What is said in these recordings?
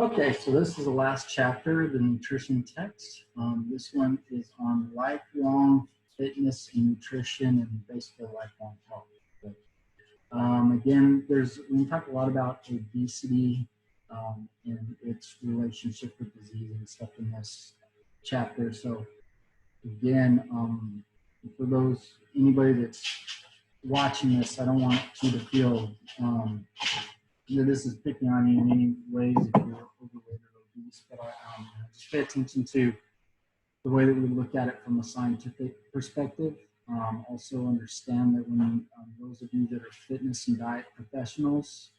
Okay, so this is the last chapter, the nutrition text. This one is on lifelong fitness and nutrition and basically lifelong health. Again, we talk a lot about obesity and its relationship with disease and stuff in this chapter. So again, for anybody that's watching this, I don't want you to feel this is picking on you in any ways if you're overweight or obese, but just pay attention to the way that we look at it from a scientific perspective. Also understand that when those of you that are fitness and diet professionals,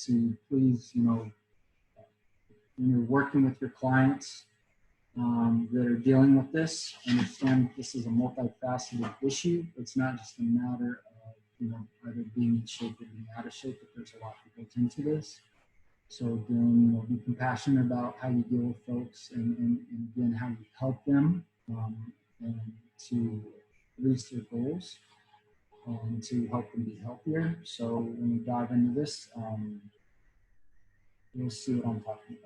to please, when you're working with your clients that are dealing with this, understand this is a multifaceted issue. It's not just a matter of, either being in shape or being out of shape, but there's a lot that goes into this. So again, be compassionate about how you deal with folks and again, how you help them and to reach their goals and to help them be healthier. So when we dive into this, you'll see what I'm talking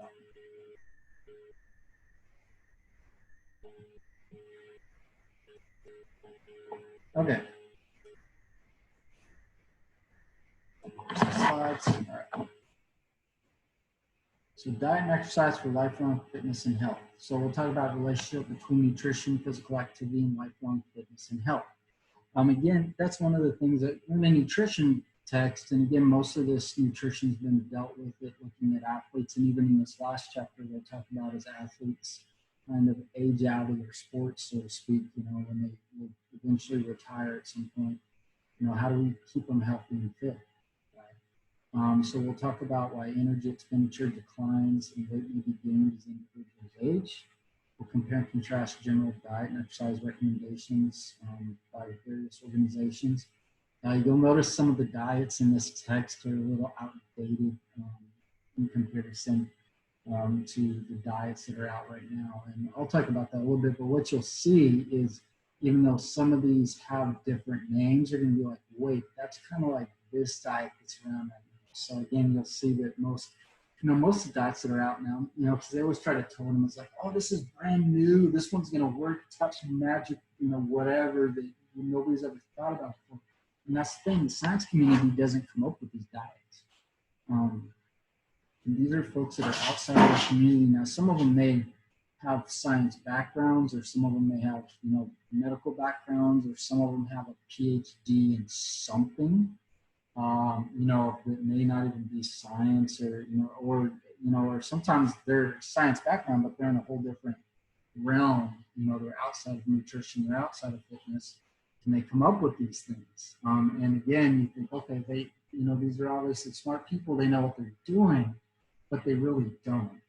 about. Okay. Slides. All right. So diet and exercise for lifelong fitness and health. So we'll talk about the relationship between nutrition, physical activity, and lifelong fitness and health. Again, that's one of the things that in the nutrition text, and again, most of this nutrition has been dealt with it, looking at athletes, and even in this last chapter, we'll talk about as athletes kind of age out of their sports, so to speak, when they will eventually retire at some point, how do we keep them healthy and fit? So we'll talk about why energy expenditure declines and weight may be gained as individuals age. We'll compare and contrast general diet and exercise recommendations by various organizations. You'll notice some of the diets in this text are a little outdated in comparison to the diets that are out right now. And I'll talk about that a little bit, but what you'll see is even though some of these have different names, you're going to be like, wait, that's kind of like this diet that's around right now. So again, you'll see that most of the diets that are out now, because they always try to tell them, it's like, oh, this is brand new. This one's going to work, touch magic, whatever that nobody's ever thought about before. And that's the thing, the science community doesn't come up with these diets. And these are folks that are outside of the community. Now, some of them may have science backgrounds, or some of them may have, medical backgrounds, or some of them have a PhD in something. That may not even be science or sometimes they're science background, but they're in a whole different realm. They're outside of nutrition, they're outside of fitness, and they come up with these things. And again, you think, okay, these are obviously smart people, they know what they're doing, but they really don't.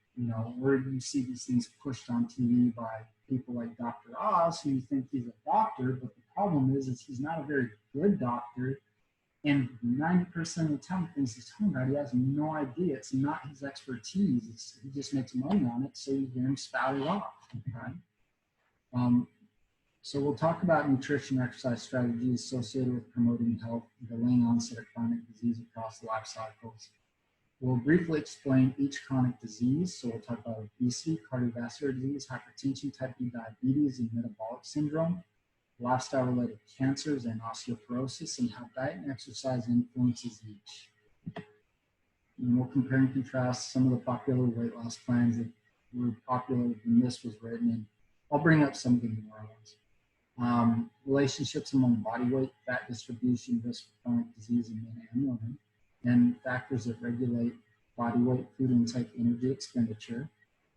Where you see these things pushed on TV by people like Dr. Oz, who you think he's a doctor, but the problem is he's not a very good doctor. And 90% of the time, things he's talking about, he has no idea. It's not his expertise. He just makes money on it, so you hear him spout it off, right? So we'll talk about nutrition exercise strategies associated with promoting health, delaying onset of chronic disease across life cycles. We'll briefly explain each chronic disease. So we'll talk about obesity, cardiovascular disease, hypertension, type 2 diabetes, and metabolic syndrome, lifestyle-related cancers, and osteoporosis, and how diet and exercise influences each. And we'll compare and contrast some of the popular weight loss plans that were popular when this was written, and I'll bring up some of the newer ones. Relationships among body weight, fat distribution, risk for chronic disease in men and women, and factors that regulate body weight, food intake, energy expenditure.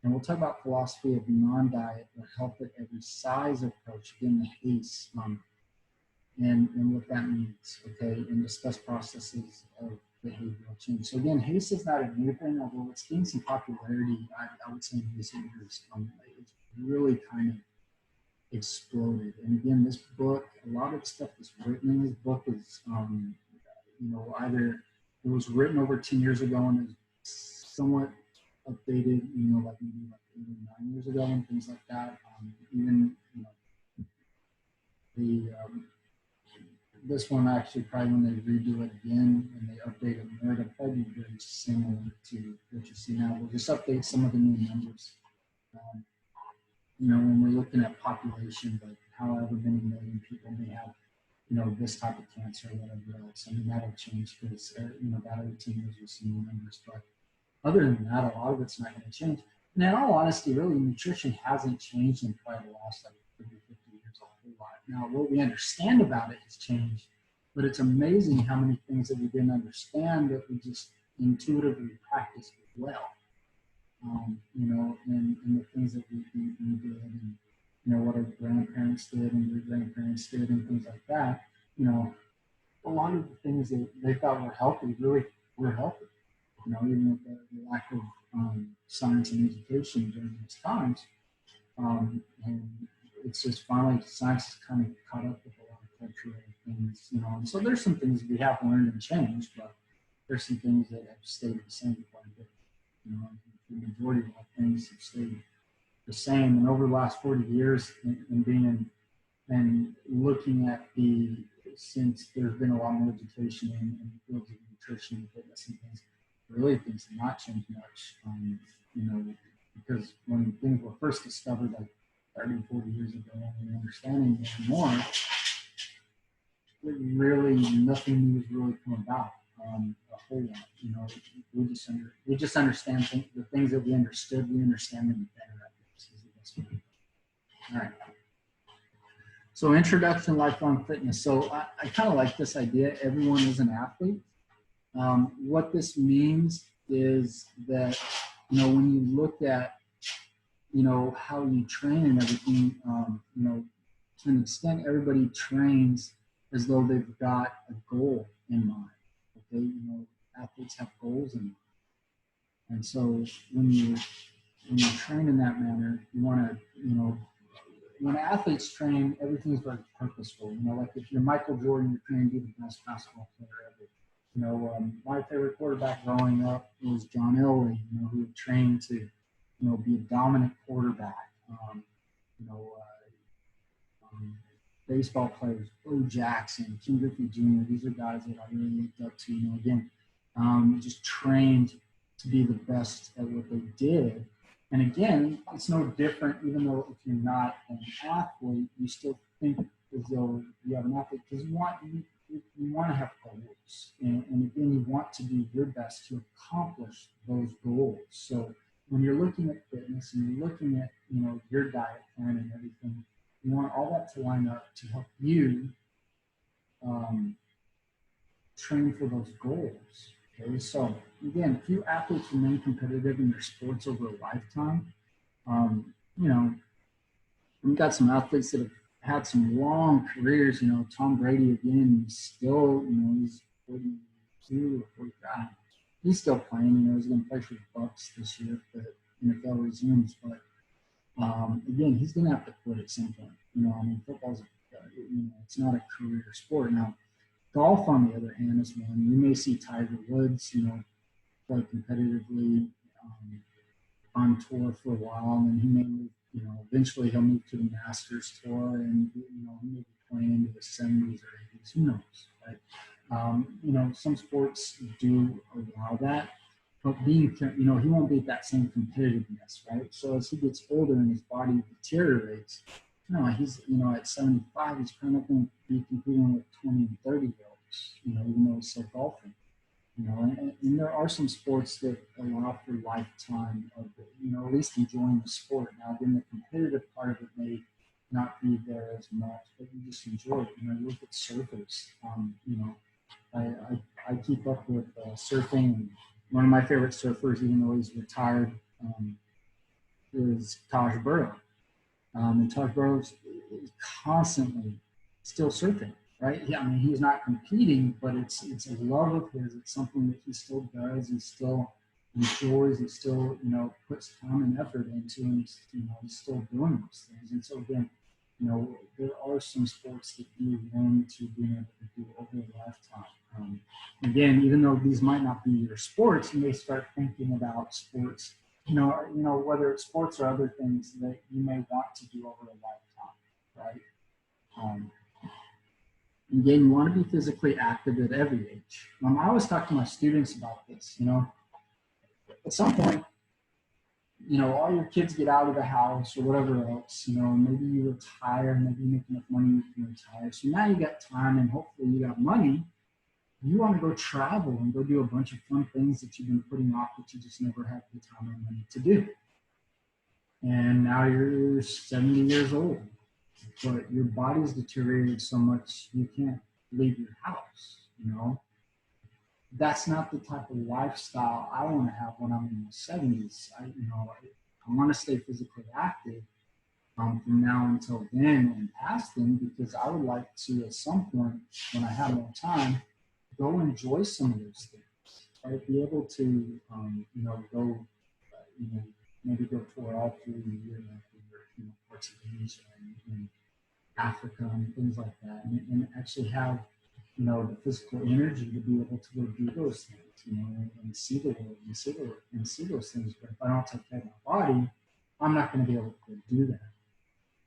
And we'll talk about philosophy of non-diet or health at every size approach, again, the HACE, and what that means, okay, and discuss processes of behavioral change. So again, HACE is not a new thing, although it's gained some popularity, I would say, in recent years. It's really kind of exploded. And again, this book, a lot of the stuff that's written in this book is, either it was written over 10 years ago and is somewhat updated, like maybe like 8 or 9 years ago and things like that. Even, this one actually probably when they redo it again and they update it more, it'll probably be very similar to what you see now. We'll just update some of the new numbers. Um, when we're looking at population, like however many million people may have, this type of cancer or whatever else. I mean, that'll change because, about every 10 years we'll see new numbers. But other than that, a lot of it's not going to change. And in all honesty, really, nutrition hasn't changed in probably the last 30, 50 years a whole lot. Now, what we understand about it has changed, but it's amazing how many things that we didn't understand that we just intuitively practice well. And the things that we did, and what our grandparents did and your grandparents did, and things like that. A lot of the things that they thought were healthy really were healthy. Even with the lack of science and education during those times, and it's just finally science has kind of caught up with a lot of cultural things. And so there's some things we have learned and changed, but there's some things that have stayed the same quite a bit. The majority of things have stayed the same. And over the last 40 years, and being and looking at since there's been a lot more education in the fields of nutrition and fitness and things, really things have not changed much. Because when things were first discovered, like 30, 40 years ago, and we're understanding more, really nothing new has really come about. A whole lot, we just understand the things that we understood. We understand them better. I guess is the best way. All right. So introduction to lifelong fitness. So I kind of like this idea. Everyone is an athlete. What this means is that when you look at how you train and everything, to an extent, everybody trains as though they've got a goal in mind. Okay, athletes have goals in mind, and so when you train in that manner, you want to, when athletes train, everything's very purposeful. Like if you're Michael Jordan, you're trying to be the best basketball player ever. My favorite quarterback growing up was John Elway, who trained to, be a dominant quarterback. Baseball players, Bo Jackson, Ken Griffey Jr., these are guys that I really looked up to, again, just trained to be the best at what they did. And again, it's no different, even though if you're not an athlete, you still think as though you have an athlete, because you want to have goals. And again, you want to do your best to accomplish those goals. So when you're looking at fitness and you're looking at, your diet plan and everything, you want all that to line up to help you train for those goals. Okay, so again, few athletes remain competitive in their sports over a lifetime. We've got some athletes that have had some long careers. Tom Brady again, he's still, he's 42 or 45. He's still playing. He's going to play for the Bucs this year if the NFL resumes. But again, he's going to have to quit at some point. Football's, it's not a career sport. Now, golf, on the other hand, is one. You may see Tiger Woods, play competitively on tour for a while, and then he may move, eventually he'll move to the Masters Tour, and, he may be playing into the 70s or 80s. Who knows, right? Some sports do allow that. But being, he won't be at that same competitiveness, right? So as he gets older and his body deteriorates, he's, at 75, he's probably not going to be competing with 20 and 30-year-olds, even though he's still golfing. And there are some sports that allow for lifetime of, at least enjoying the sport. Now, again, the competitive part of it may not be there as much, but you just enjoy it. You look at surfers. I keep up with surfing. And one of my favorite surfers, even though he's retired, is Taj Burrow. And Taj Burrow is constantly still surfing, right? Yeah, I mean, he's not competing, but it's a love of his. It's something that he still does. He still enjoys. He still, puts time and effort into, and he's still doing those things. And so again, there are some sports that you learn to be able to do over a lifetime. Again, even though these might not be your sports, you may start thinking about sports, whether it's sports or other things that you may want to do over a lifetime, right? Again, you want to be physically active at every age. I always talk to my students about this. At some point, all your kids get out of the house or whatever else, maybe you retire, maybe you make enough money you can retire. So now you got time and hopefully you got money. You want to go travel and go do a bunch of fun things that you've been putting off that you just never had the time or money to do. And now you're 70 years old, but your body's deteriorated so much you can't leave your house. That's not the type of lifestyle I want to have when I'm in my 70s. I want to stay physically active from now until then and past then, because I would like to, at some point, when I have more time, go enjoy some of those things. Right? Be able to, go, maybe go tour all through Europe or parts of Asia and Africa and things like that, and actually have the physical energy to be able to go do those things, and see the world and see those things. But if I don't take care of my body, I'm not going to be able to do that.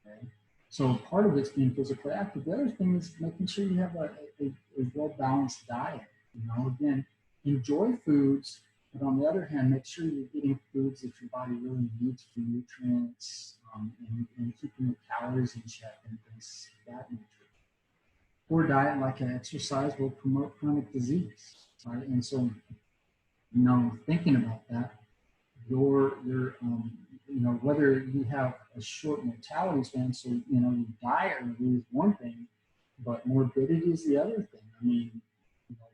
Okay? So part of it's being physically active. The other thing is making sure you have a well-balanced diet. Again, enjoy foods, but on the other hand, make sure you're getting foods that your body really needs for nutrients, and keeping the calories in check and things of that nature. Poor diet, like exercise, will promote chronic disease, right? And so, thinking about that, whether you have a short mortality span, so you die early is one thing, but morbidity is the other thing. I mean,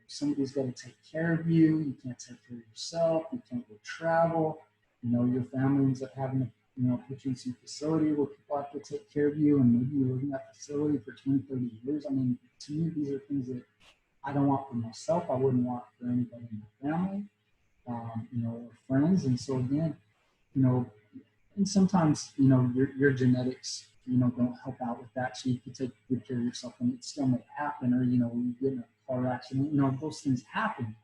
somebody's got to take care of you. You can't take care of yourself. You can't go travel. Your family ends up having to put you in some facility where people have to take care of you, and maybe you live in that facility for 20, 30 years. I mean, to me, these are things that I don't want for myself. I wouldn't want for anybody in my family, or friends. And so again, and sometimes, your genetics, don't help out with that. So you can take good care of yourself and it still may happen, or, you get in a car accident, those things happen,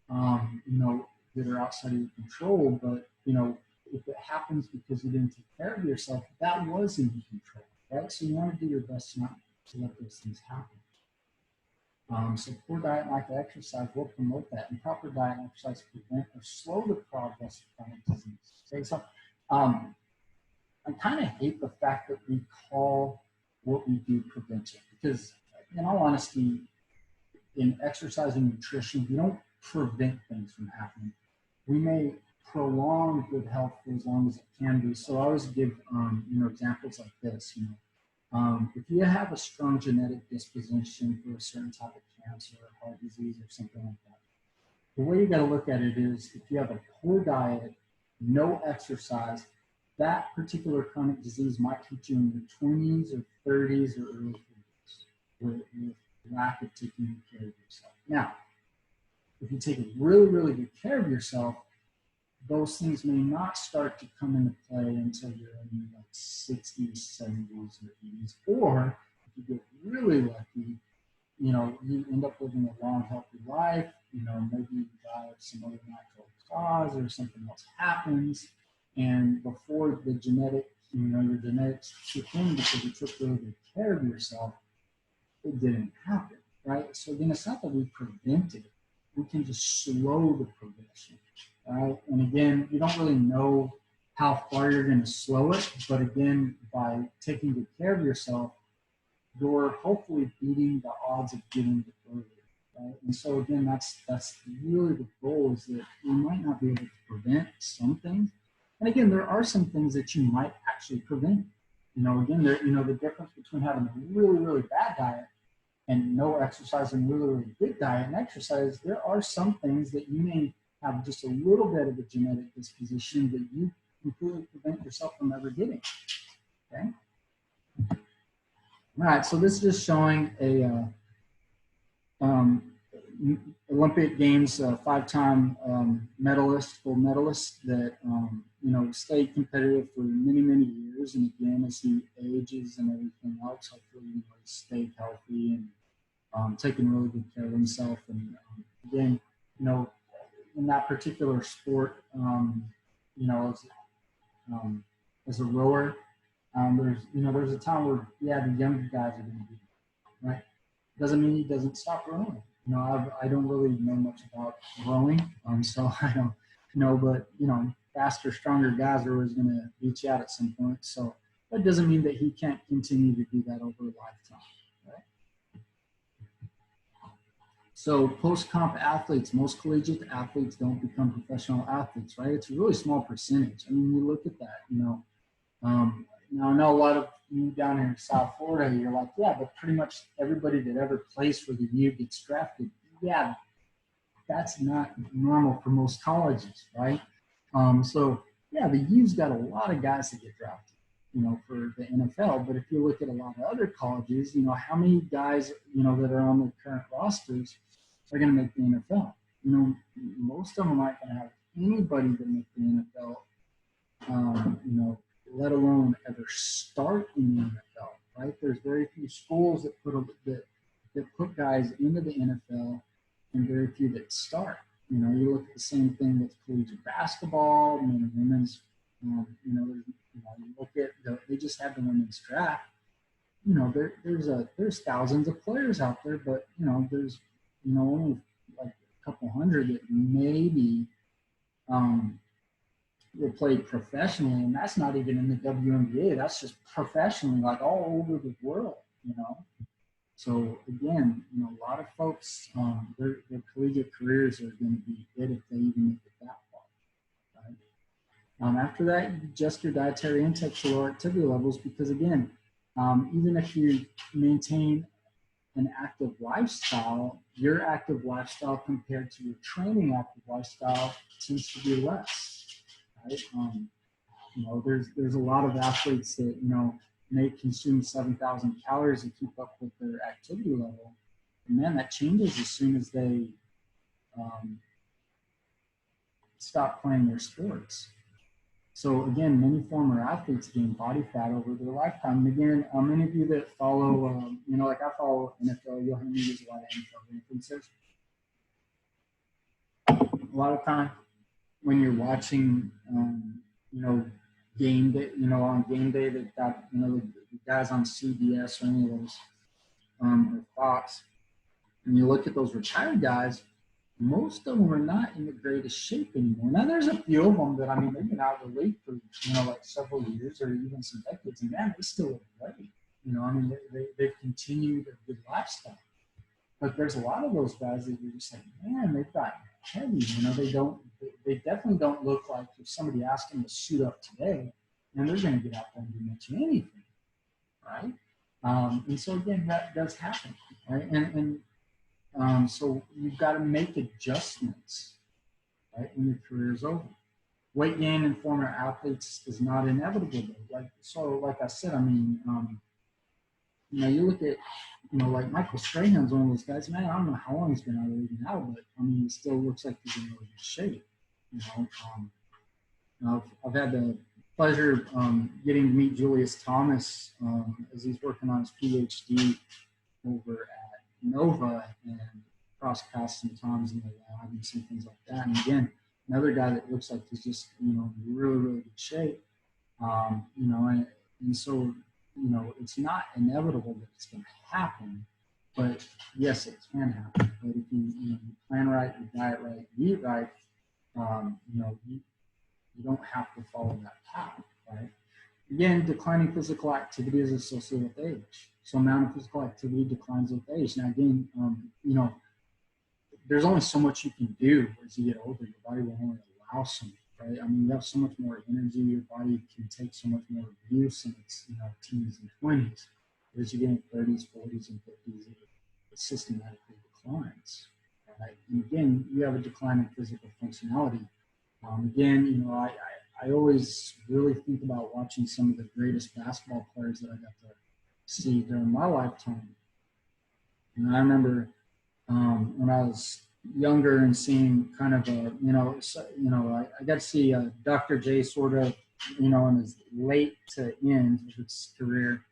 that are outside of your control. But, if it happens because you didn't take care of yourself, that was in your control, right? So you want to do your best not to let those things happen. So poor diet and lack of exercise will promote that, and proper diet and exercise prevent or slow the progress of chronic disease. Okay, so I kind of hate the fact that we call what we do prevention, because in all honesty, in exercise and nutrition, we don't prevent things from happening. We may prolong good health for as long as it can be. So I always give examples like this. If you have a strong genetic disposition for a certain type of cancer or heart disease or something like that, the way you got to look at it is, if you have a poor diet, no exercise, that particular chronic disease might hit you in your 20s or 30s or early 40s with lack of taking care of yourself. Now, if you take really, really good care of yourself, those things may not start to come into play until you're in your 60s, 70s, or 80s. Or if you get really lucky, you end up living a long, healthy life. Maybe you die of some other natural cause or something else happens. And before the your genetics kick in because you took really good care of yourself, it didn't happen, right? So again, it's not that we prevent it. We can just slow the progression, right? And again, you don't really know how far you're going to slow it. But again, by taking good care of yourself, you're hopefully beating the odds of getting it earlier, right? And so again, that's really the goal, is that we might not be able to prevent some things. And again, there are some things that you might actually prevent. Again, the difference between having a really, really bad diet and no exercise and really, really good diet and exercise, there are some things that you may have just a little bit of a genetic disposition that you completely prevent yourself from ever getting. Okay. All right. So this is just showing a Olympic Games five-time medalist, gold medalist that stayed competitive for many, many years. And again, as he ages and everything else, hopefully he stayed healthy and taking really good care of himself. And again, in that particular sport, as a rower, there's a time where the younger guys are going to be right. doesn't mean he doesn't stop growing. You know, I don't really know much about growing, so I don't know, but you know, faster, stronger guys are always going to beat you out at some point. So that doesn't mean that he can't continue to do that over a lifetime, right? So post-comp athletes, most collegiate athletes don't become professional athletes, right? It's a really small percentage. I mean, you look at that, you know. Now, I know a lot of you down here in South Florida, you're like, yeah, but pretty much everybody that ever plays for the U gets drafted. Yeah, that's not normal for most colleges, right? So, yeah, the U's got a lot of guys that get drafted, you know, for the NFL. But if you look at a lot of other colleges, you know, how many guys, you know, that are on the current rosters are going to make the NFL? You know, most of them aren't going to have anybody that make the NFL, you know, let alone ever start in the NFL, right? There's very few schools that put guys into the NFL and very few that start. You know, you look at the same thing with collegiate basketball, men and women's. You know, you look at they just had the women's draft. You know, there's thousands of players out there, but you know, there's only like a couple hundred that maybe were played professionally, and that's not even in the WNBA. That's just professionally, like all over the world. You know. So again, you know, a lot of folks, their collegiate careers are going to be it if they even make it that far. Right? After that, you adjust your dietary intake to lower activity levels because again, even if you maintain an active lifestyle, your active lifestyle compared to your training active lifestyle tends to be less. Right? You know, there's a lot of athletes that may consume 7,000 calories to keep up with their activity level. And man, that changes as soon as they stop playing their sports. So again, many former athletes gain body fat over their lifetime. And again, many of you that follow, like I follow NFL, you'll hear me use a lot of NFL references. A lot of time when you're watching, game day, on game day, they've got, the guys on CBS or any of those, or Fox, and you look at those retired guys, most of them are not in the greatest shape anymore. Now, there's a few of them that, I mean, they've been out of the league for, like several years or even some decades, and man, they still look great. I mean, they've continued a good lifestyle. But there's a lot of those guys that you're just like, man, they've got heavy. They definitely don't look like if somebody asked them to suit up today, and they're going to get out there and do much of anything, right? And so again, that does happen, right? And so you've got to make adjustments, right, when your career is over. Weight gain in former athletes is not inevitable, though. Like I said, I mean, you look at, like Michael Strahan's one of those guys, man, I don't know how long he's been out of the league now, but I mean, he still looks like he's in really good shape. I've had the pleasure getting to meet Julius Thomas as he's working on his PhD over at Nova and cross paths sometimes in the lab and some things like that. And again, another guy that looks like he's just, in really, really good shape. And so, it's not inevitable that it's going to happen, but yes, it can happen. But if you plan right, you diet right, you eat right, you don't have to follow that path, right? Again, declining physical activity is associated with age. So amount of physical activity declines with age. Now, again, there's only so much you can do as you get older. Your body will only allow so much, right? I mean, you have so much more energy. Your body can take so much more abuse in its, teens and 20s. But as you get in 30s, 40s, and 50s, it systematically declines, right? And again, you have a decline in physical functionality. Again, I always really think about watching some of the greatest basketball players that I got to see during my lifetime. And I remember when I was younger and seeing kind of I got to see Dr. J sort of, in his late to end of his career.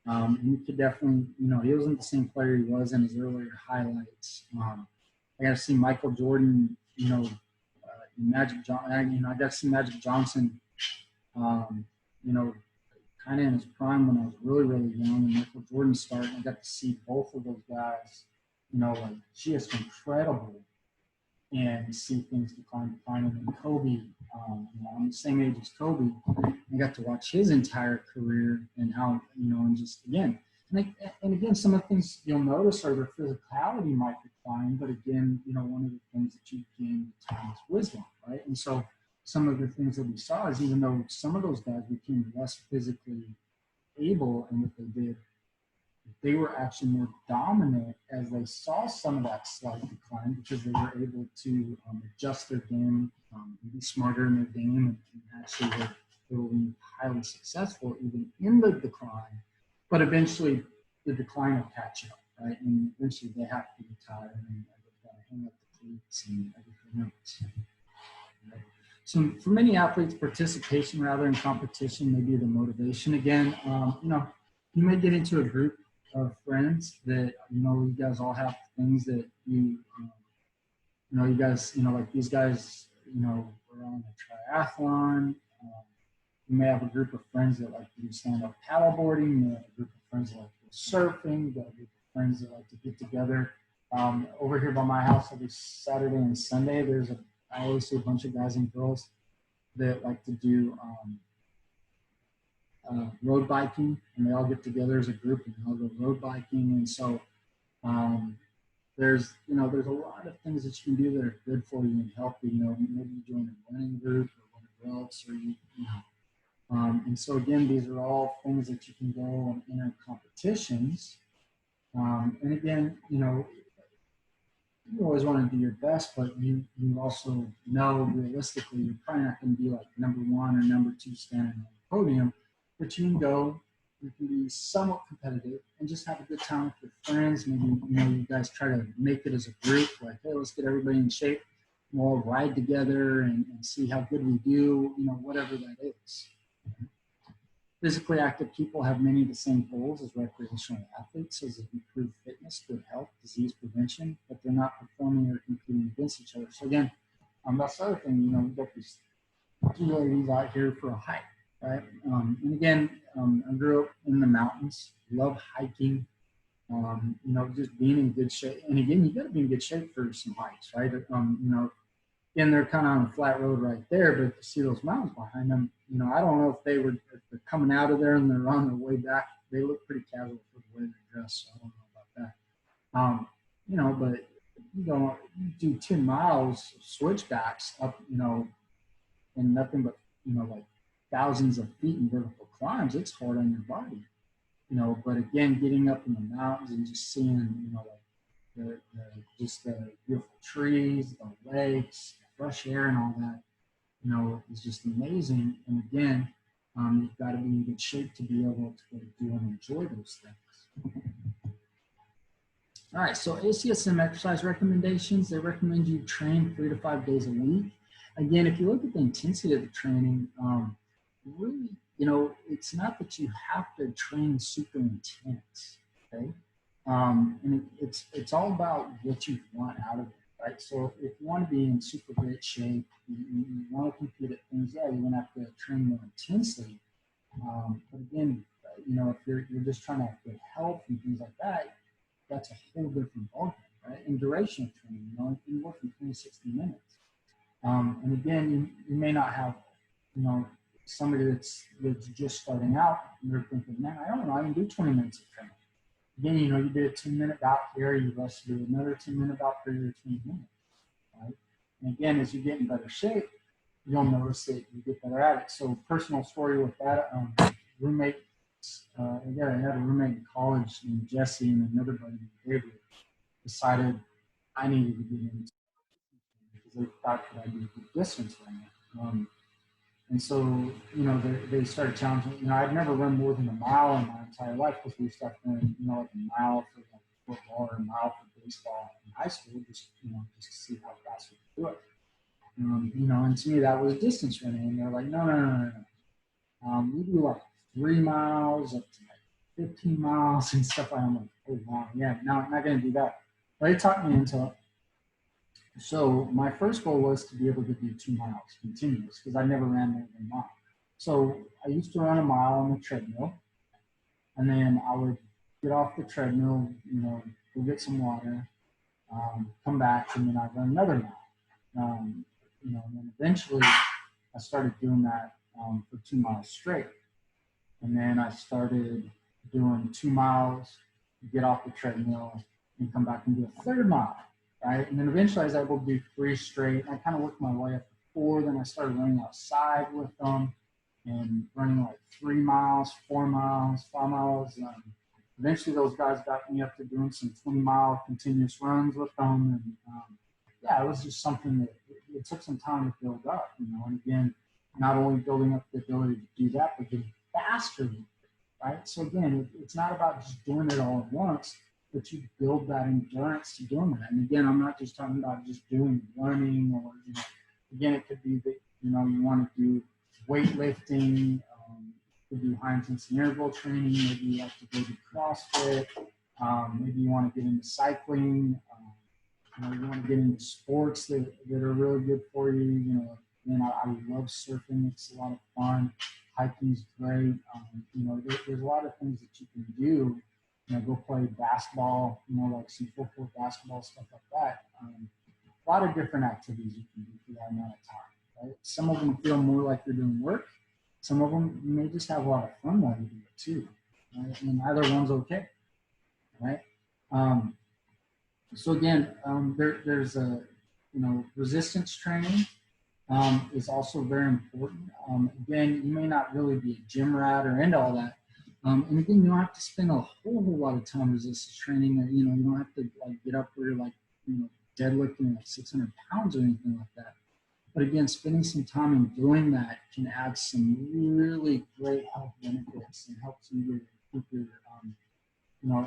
And you could definitely, he wasn't the same player he was in his earlier highlights. I got to see Michael Jordan, Magic Johnson, I got to see Magic Johnson, kind kind of in his prime when I was really, really young, and Michael Jordan started. I got to see both of those guys, you know, like just incredible, and see things decline. And then Kobe, you know, I'm the same age as Kobe. I got to watch his entire career and how, you know, and just again, and again, some of the things you'll notice are their physicality might decline, but again, you know, one of the things that you gain with time is wisdom, right? And so some of the things that we saw is even though some of those guys became less physically able in what they did, they were actually more dominant as they saw some of that slight decline because they were able to adjust their game, be smarter in their game, and actually they were highly successful even in the decline. But eventually, the decline will catch up, right? And eventually, they have to retire and they've got to hang up the cleats and everything else. Right? So, for many athletes, participation rather than competition may be the motivation. Again, you know, you may get into a group of friends that, you know, you guys all have things that you know, you guys, you know, like these guys, you know, are on a triathlon. You may have a group of friends that like to do stand-up paddleboarding. You may have a group of friends that like to go surfing. You got a group of friends that like to get together. Over here by my house every Saturday and Sunday, I always see a bunch of guys and girls that like to do road biking, and they all get together as a group and they all go road biking. And so there's a lot of things that you can do that are good for you and healthy. You know, maybe you join a running group or whatever else, or you know. And so again, these are all things that you can go and enter competitions. And again, you know, you always want to do your best, but you also know realistically you're probably not going to be like number one or number two standing on the podium, but you can go, you can be somewhat competitive and just have a good time with your friends. Maybe, you know, you guys try to make it as a group, like, hey, let's get everybody in shape. We'll all ride together and see how good we do, you know, whatever that is. Physically active people have many of the same goals as recreational athletes, as improved fitness, good health, disease prevention, but they're not performing or competing against each other. So again, that's the other thing, you know, we've got these two ladies out here for a hike, right? And again, I grew up in the mountains, love hiking, you know, just being in good shape. And again, you got to be in good shape for some hikes, right? You know, and they're kind of on a flat road right there, but to see those mountains behind them, you know, I don't know if they're coming out of there and they're on their way back. They look pretty casual for the way they're dressed, so I don't know about that. You know, but you do 10 miles of switchbacks up, you know, and nothing but, you know, like thousands of feet in vertical climbs. It's hard on your body, you know. But again, getting up in the mountains and just seeing, you know, like just the beautiful trees, the lakes, fresh air, and all that, you know, is just amazing. And again, you've got to be in good shape to be able to do and enjoy those things. All right, so ACSM exercise recommendations, they recommend you train 3 to 5 days a week. Again, if you look at the intensity of the training, really, you know, it's not that you have to train super intense, okay? And it's all about what you want out of it, right? So if you want to be in super great shape, you want to compete at things, yeah, you're going to have to train more intensely. But again, you know, if you're just trying to have good health and things like that, that's a whole different ballgame, right? And duration of training, you know, you can work in 20, 60 minutes. And again, you may not have, you know, somebody that's just starting out, and they're thinking, man, I don't know, I can do 20 minutes of training. Again, you know, you did a 10-minute bout here, you rush to do another 10-minute bout for your 20 minutes, right? And again, as you get in better shape, you'll notice that you get better at it. So personal story with that, roommate, again, I had a roommate in college named Jesse, and another buddy named David decided I needed to get into because they thought that I'd be a good distance runner. And so, you know, they started challenging. You know, I'd never run more than a mile in my entire life because we started running, you know, like a mile for like football or a mile for baseball in high school, just to see how fast we could do it. You know, and to me that was distance running. And they're like, no. We do like 3 miles up to like 15 miles and stuff like that. I'm like, oh wow, yeah, no, I'm not going to do that. But they talked me into it. So my first goal was to be able to do 2 miles continuous because I never ran more than a mile. So I used to run a mile on the treadmill, and then I would get off the treadmill, go get some water, come back, and then I'd run another mile. And then eventually I started doing that for 2 miles straight. And then I started doing 2 miles, get off the treadmill, and come back and do a third mile, right? And then eventually I was able to do 3 straight. I kind of worked my way up to 4. Then I started running outside with them and running like 3 miles, 4 miles, 5 miles. Eventually those guys got me up to doing some 20-mile continuous runs with them. And yeah, it was just something that it took some time to build up, and again, not only building up the ability to do that, but getting faster, right? So again, it's not about just doing it all at once, but you build that endurance to doing that. And again, I'm not just talking about just doing running or, again, it could be that, you want to do weightlifting, you could do high intensity interval training, maybe you like to go do CrossFit, maybe you want to get into cycling, you want to get into sports that are really good for you. And I love surfing. It's a lot of fun. Hiking's great. There's a lot of things that you can do. Go play basketball, like some full court basketball, stuff like that. A lot of different activities you can do for that amount of time, right? Some of them feel more like you're doing work. Some of them, you may just have a lot of fun while you do it too, right? And either one's okay, right? So again, there's a, resistance training is also very important. Again, you may not really be a gym rat or into all that. And again, you don't have to spend a whole lot of time resistance training. You don't have to like get up where you're like, deadlifting like 600 pounds or anything like that. But again, spending some time in doing that can add some really great health benefits and helps you keep your,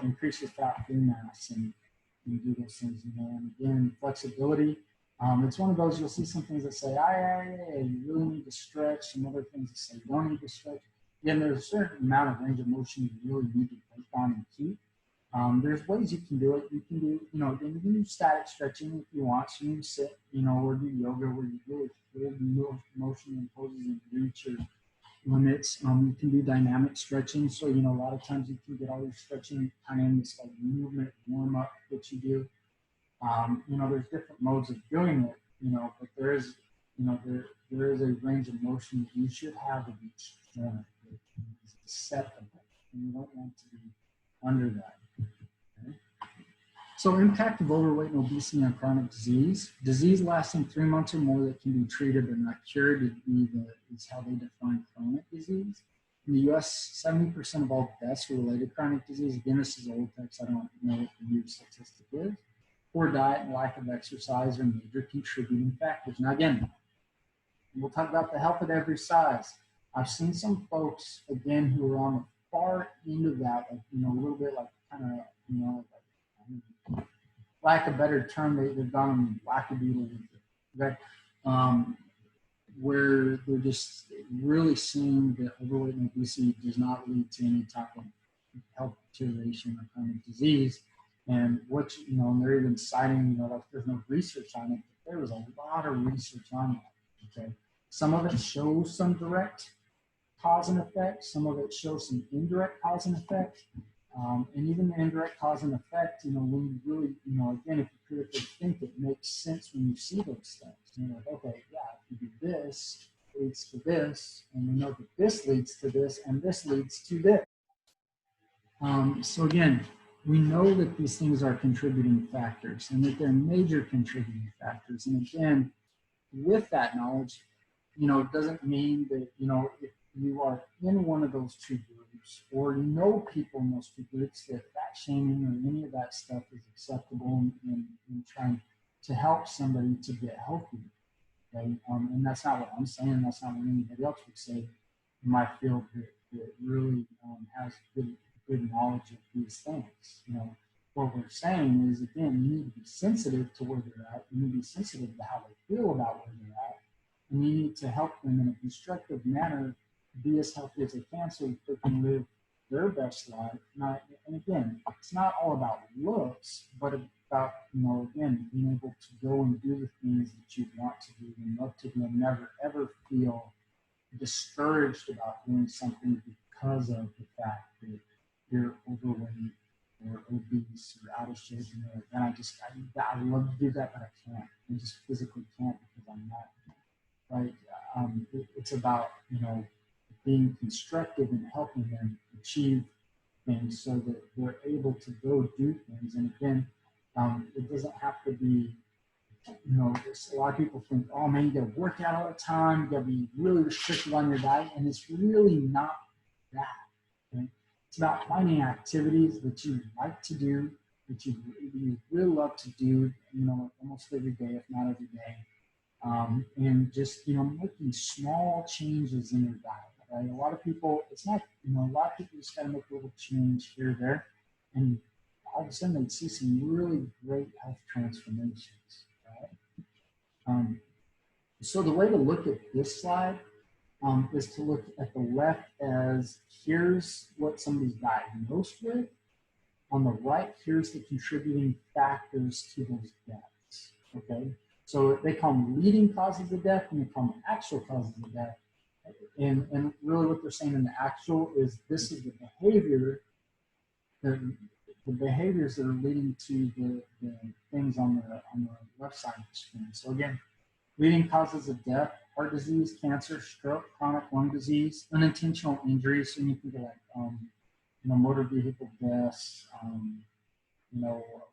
increase your fat-free mass and do those things. And again, flexibility. It's one of those, you'll see some things that say, you really need to stretch, some other things that say you don't need to stretch. Again, there's a certain amount of range of motion you really need to work on and keep. There's ways you can do it. You can do, again, you can do static stretching if you want. So you can sit, or do yoga where you really feel motion and poses and reach your limits. You can do dynamic stretching. So, a lot of times you can get all your stretching kind of in this like movement warm up that you do. There's different modes of doing it, but there is, there is a range of motion that you should have of each joint that is acceptable, and you don't want to be under that. Okay? So impact of overweight and obesity on chronic disease. Disease lasting 3 months or more that can be treated but not cured is how they define chronic disease. In the US, 70% of all deaths are related to chronic disease. Again, this is old text. I don't know what the new statistic is. Poor diet and lack of exercise are major contributing factors. Now, again, we'll talk about the health at every size. I've seen some folks, again, who are on the far end of that, like, a little bit like kind of, like, lack of better term, they've gone wackadoodle with it, okay? Where they're just really seeing that overweight and obesity does not lead to any type of health deterioration or chronic disease. And and they're even citing, like there's no research on it, but there was a lot of research on that, okay? Some of it shows some direct cause and effect. Some of it shows some indirect cause and effect. And even the indirect cause and effect, when you really, again, if you critically think, it makes sense when you see those things. You're like, okay, yeah, if you do this, it leads to this, and we know that this leads to this, and this leads to this. So again, we know that these things are contributing factors and that they're major contributing factors. And again, with that knowledge, it doesn't mean that, if you are in one of those two groups or know people in those two groups, that fat shaming or any of that stuff is acceptable in trying to help somebody to get healthy. Okay? And that's not what I'm saying. That's not what anybody else would say in my field that really has good knowledge of these things. What we're saying is, again, you need to be sensitive to where they're at. You need to be sensitive to how they feel about where they're at. And you need to help them in a constructive manner be as healthy as they can so they can live their best life. And again, it's not all about looks, but about, again, being able to go and do the things that you want to do and love to do and never, ever feel discouraged about doing something because of the fact that you're overweight or obese or out of shape, and you're like, man, I love to do that, but I can't. I just physically can't because I'm not right. It's about being constructive and helping them achieve things so that they're able to go do things. And again, it doesn't have to be, a lot of people think, oh man, you got to work out all the time, you got to be really restricted on your diet, and it's really not that. Okay? It's about finding activities that you like to do, that you really love to do, almost every day, if not every day, and just making small changes in your diet. Right? A lot of people, it's not, a lot of people just got to make a little change here or there, and all of a sudden they'd see some really great health transformations. Right? So the way to look at this slide is to look at the left as here's what somebody's diagnosed with. On the right, here's the contributing factors to those deaths. Okay, so they call them leading causes of death and they call them actual causes of death. And really what they're saying in the actual is this is the behavior, the behaviors that are leading to the things on the left side of the screen. So again, leading causes of death: heart disease, cancer, stroke, chronic lung disease, unintentional injuries. So you think of like, motor vehicle deaths,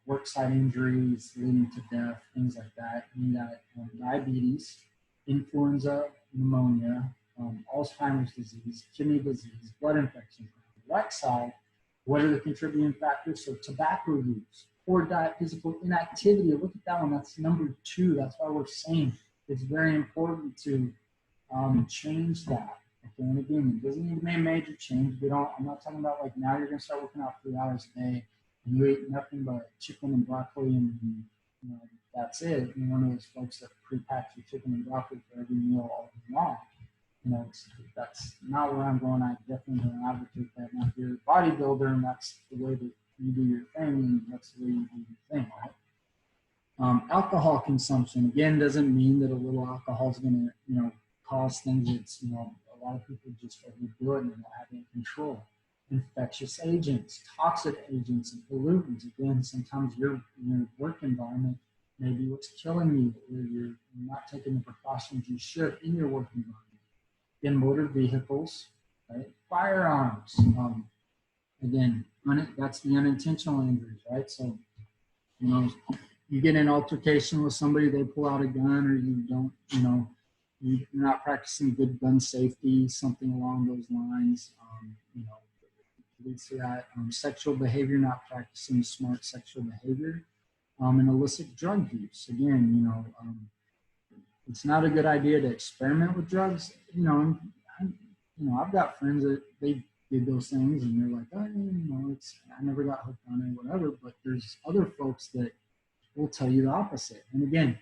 worksite injuries leading to death, things like that. You got diabetes, influenza, pneumonia, Alzheimer's disease, kidney disease, blood infection. On the right side, what are the contributing factors? So tobacco use, poor diet, physical inactivity. Look at that one. That's number 2. That's why we're saying it's very important to change that. Okay, and again, it doesn't need to be a major change. I'm not talking about like now you're going to start working out 3 hours a day and you eat nothing but chicken and broccoli and that's it. You're one of those folks that pre-packs your chicken and broccoli for every meal all day long. That's not where I'm going. I definitely don't advocate that. Now, if you're a bodybuilder and that's the way that you do your thing, and that's the way you do your thing, right? Alcohol consumption, again, doesn't mean that a little alcohol is going to, cause things that's, a lot of people just overdo it and don't have any control. Infectious agents, toxic agents, and pollutants. Again, sometimes your work environment may be what's killing you, or you're not taking the precautions you should in your work environment. In motor vehicles, right? Firearms. Again, that's the unintentional injuries, right? So, you get in an altercation with somebody, they pull out a gun, or you don't, you're not practicing good gun safety, something along those lines. Leads to that. Sexual behavior, not practicing smart sexual behavior, and illicit drug use. Again, it's not a good idea to experiment with drugs. I've got friends that they did those things and they're like, oh, I never got hooked on it, whatever. But there's other folks that will tell you the opposite. And again,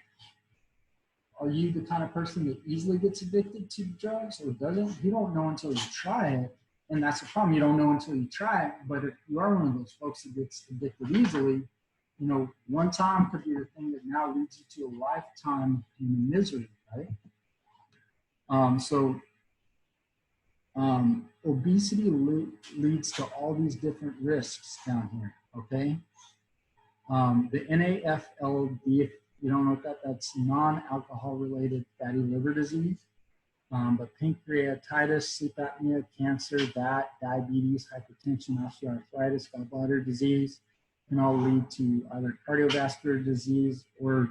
are you the kind of person that easily gets addicted to drugs or doesn't? You don't know until you try it. And that's the problem. You don't know until you try it. But if you are one of those folks that gets addicted easily, one time could be the thing that now leads you to a lifetime in misery, right? Obesity leads to all these different risks down here, okay? The NAFLD, if you don't know what that's non-alcohol related fatty liver disease. But pancreatitis, sleep apnea, cancer, that, diabetes, hypertension, osteoarthritis, gallbladder disease can all lead to either cardiovascular disease or,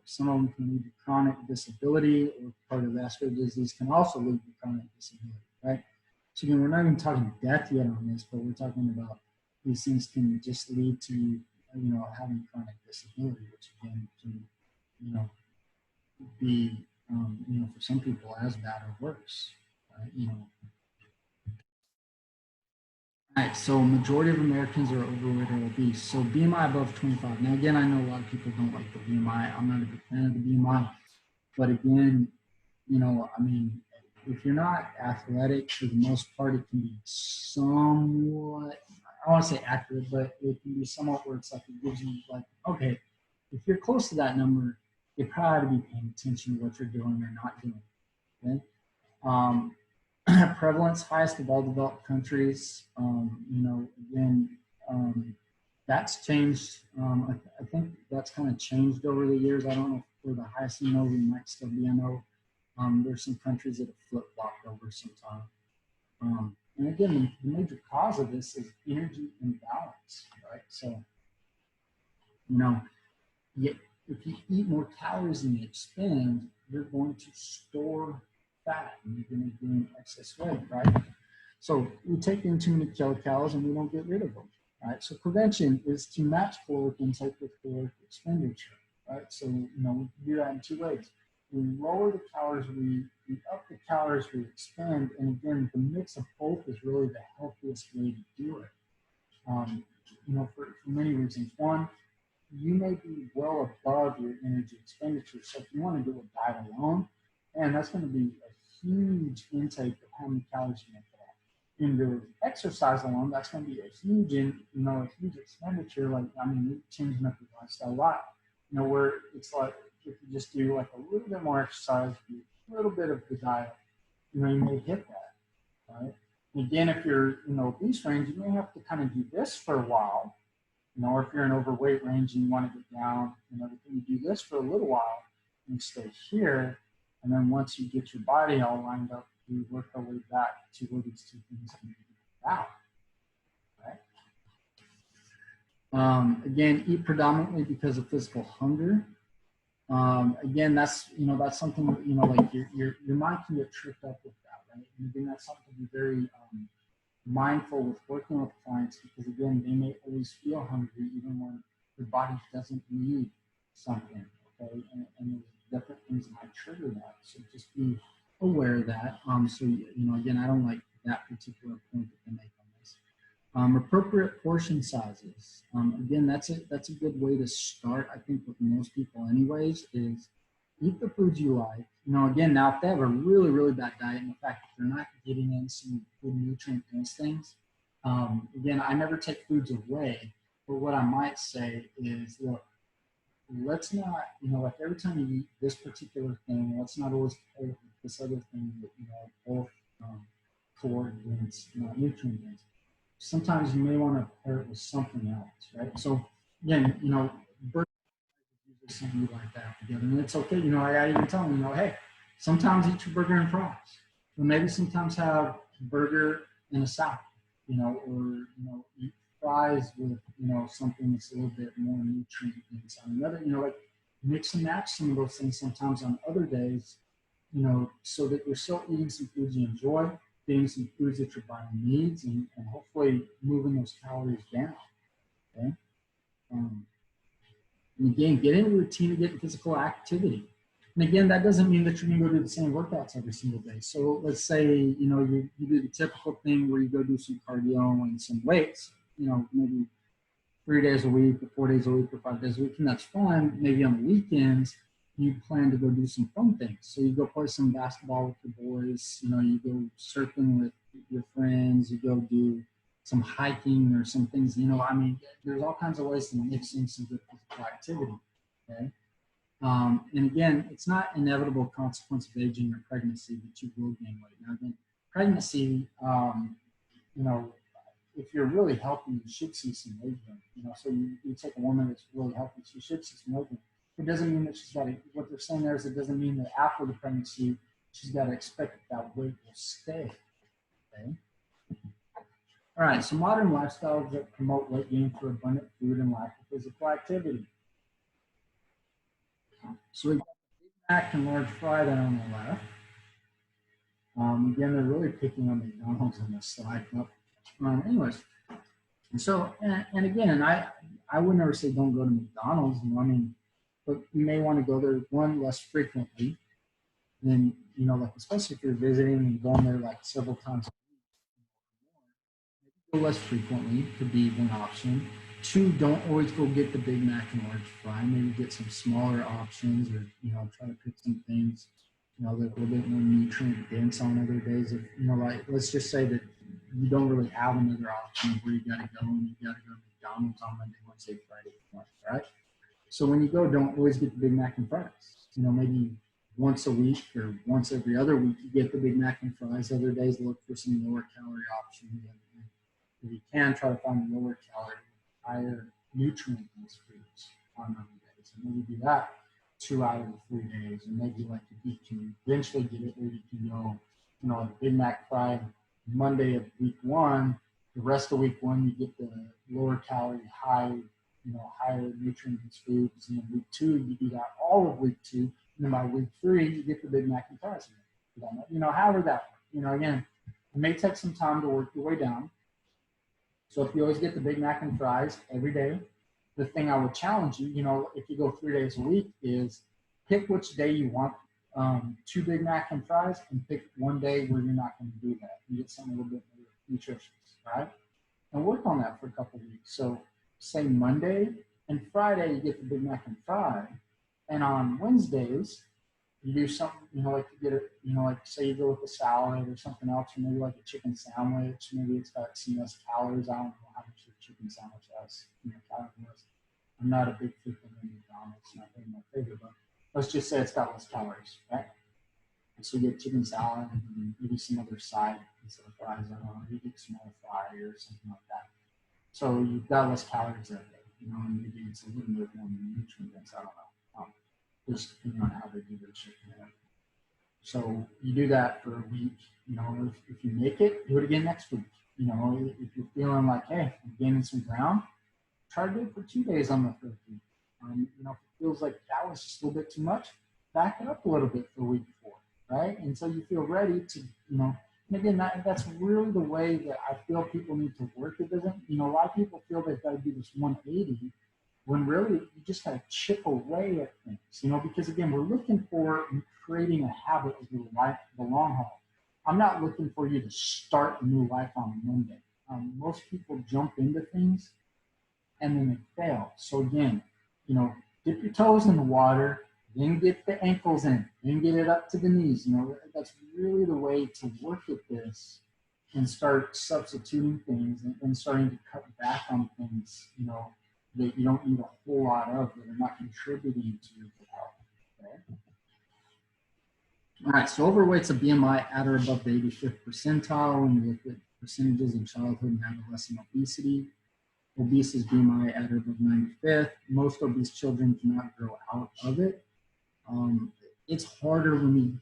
some of them can lead to chronic disability, or cardiovascular disease can also lead to chronic disability, right? So again, we're not even talking death yet on this, but we're talking about these things can just lead to, having chronic disability, which again can, be, for some people as bad or worse, right? All right, so majority of Americans are overweight or obese. So BMI above 25. Now, again, I know a lot of people don't like the BMI. I'm not a big fan of the BMI. But again, if you're not athletic, for the most part, it can be somewhat, I don't want to say accurate, but it can be somewhat where it's like it gives you like, okay, if you're close to that number, you probably ought to be paying attention to what you're doing or not doing. Okay? Prevalence highest of all developed countries. You know, again, that's changed. I think that's kind of changed over the years. I don't know if we're the highest. You know, we might still be. I know there's some countries that have flip-flopped over some time. And again, the major cause of this is energy imbalance, right? So, you know, if you eat more calories than you expend, you're going to store fat and you're going to gain excess weight, right? So we take in too many kilocalories and we don't get rid of them, right? So prevention is to match caloric intake with caloric expenditure, right? So, you know, we do that in two ways. We lower the calories we up the calories we expend, and again, the mix of both is really the healthiest way to do it. You know, for many reasons. One, you may be well above your energy expenditure. So if you want to do a diet alone, and that's going to be a huge intake of how many calories you're going to put out. And the exercise alone, that's going to be a huge, you know, a huge expenditure. Like, I mean, you're changing up your lifestyle a lot. You know, where it's like if you just do like a little bit more exercise, do a little bit of the diet, you know, you may hit that, right? And again, if you're in the obese range, you may have to kind of do this for a while. You know, or if you're in overweight range and you want to get down and everything, you do this for a little while and you stay here. And then once you get your body all lined up, you work our way back to where these two things can be out. Right? Again, eat predominantly because of physical hunger. Again, that's, you know, that's something, you know, like your mind can get tricked up with that, right? And again, that's something to be very mindful with working with clients, because again, they may always feel hungry even when their body doesn't need something, okay? And there's different things that might trigger that. So just be aware of that. So, you know, again, I don't like that particular point that they make on this. Appropriate portion sizes. Again, that's a good way to start, I think, with most people anyways, is eat the foods you like. You know, again, now if they have a really, really bad diet, and the fact that they're not getting in some good nutrient-dense things, again, I never take foods away, but what I might say is, look, let's not, you know, like every time you eat this particular thing, let's not always pair it with this other thing that, you know, both caloric dense, you know, nutrient dense. Sometimes you may want to pair it with something else, right? So again, you know, something you like that together. And it's okay, you know, I even tell them, you know, hey, sometimes eat your burger and fries. Or maybe sometimes have burger and a salad, you know, or, you know, eat fries with, you know, something that's a little bit more nutrient dense on another, you know, like mix and match some of those things sometimes on other days, you know, so that you're still eating some foods you enjoy, getting some foods that your body needs, and hopefully moving those calories down, okay? And again, get in a routine of getting physical activity. And again, that doesn't mean that you're going to go do the same workouts every single day. So let's say, you know, you do the typical thing where you go do some cardio and some weights, you know, maybe 3 days a week or 4 days a week or 5 days a week, and that's fine. Maybe on the weekends, you plan to go do some fun things. So you go play some basketball with your boys, you know, you go surfing with your friends, you go do some hiking or some things, you know, I mean, there's all kinds of ways to mix in some good physical activity, okay? And again, it's not inevitable consequence of aging or pregnancy that you will gain weight. Now, again, pregnancy, you know, if you're really healthy, you should see some weight gain. You know, so you take a woman that's really healthy, she should see some weight gain. It doesn't mean that she's got to, what they're saying there is it doesn't mean that after the pregnancy, she's got to expect that weight will stay, okay? All right, so modern lifestyles that promote weight gain through abundant food and lack of physical activity. So we've got the Big Mac and large fry there on the left. Again, they're really picking on McDonald's on this slide. But anyways, so, and again, I would never say don't go to McDonald's, you know, I mean, but you may want to go there, one, less frequently. Then, you know, like, especially if you're visiting and going there like several times a week, maybe go less frequently could be one option. Two, don't always go get the Big Mac and large fry. Maybe get some smaller options, or, you know, try to pick some things, you know, that are a little bit more nutrient dense on other days. If, you know, like, let's just say that you don't really have another option where you got to go and you got to go to McDonald's on Monday, Wednesday, Friday, right? So when you go, don't always get the Big Mac and fries. You know, maybe once a week or once every other week, you get the Big Mac and fries. Other days, look for some lower calorie options. And if you can, try to find lower calorie, higher nutrient dense foods on other days. And maybe do that 2 out of the 3 days. And maybe like you can eventually get it where you can go, you know, like Big Mac fry Monday of week 1. The rest of week 1, you get the lower calorie, high, you know, higher nutrient dense foods. And then week 2, you do that all of week 2. And then by week 3, you get the Big Mac and fries again. You know, however that, you know, again, it may take some time to work your way down. So if you always get the Big Mac and fries every day, the thing I would challenge you, you know, if you go 3 days a week, is pick which day you want 2 Big Mac and fries, and pick one day where you're not going to do that. You get something a little bit more nutritious, right? And work on that for a couple of weeks. So say Monday and Friday, you get the Big Mac and fry. And on Wednesdays, you do something, you know, like you get it, you know, like say you go with a salad or something else, or maybe like a chicken sandwich. Maybe it's got some less calories. I don't know how much a chicken sandwich has, you know, calories. I'm not a big fan of McDonald's. It's not really my favorite, but let's just say it's got less calories, right? And so you get chicken salad and maybe some other side instead of fries. I don't know, you get small fry or something like that. So you've got less calories that day, you know, and maybe it's a little bit more nutrient dense. I don't know. Just depending on how they do their chicken. So you do that for a week. You know, if you make it, do it again next week. You know, if you're feeling like, hey, I'm gaining some ground, try to do it for 2 days on the third week. You know, if it feels like that was just a little bit too much, back it up a little bit for week 4, right? Until you feel ready to, you know, and again, that's really the way that I feel people need to work. It doesn't, you know, a lot of people feel they've got to do this 180, when really you just got to chip away at things, you know, because again, we're looking for and creating a habit of your life, the long haul. I'm not looking for you to start a new life on Monday. Most people jump into things and then they fail. So again, you know, dip your toes in the water, then get the ankles in, then get it up to the knees. You know, that's really the way to work at this and start substituting things and starting to cut back on things, you know, that you don't need a whole lot of that are not contributing to your health. Okay? All right, so overweight's a BMI at or above the 85th percentile when you look at percentages in childhood and adolescent obesity. Obese is BMI at or above 95th. Most obese children cannot grow out of it. It's harder when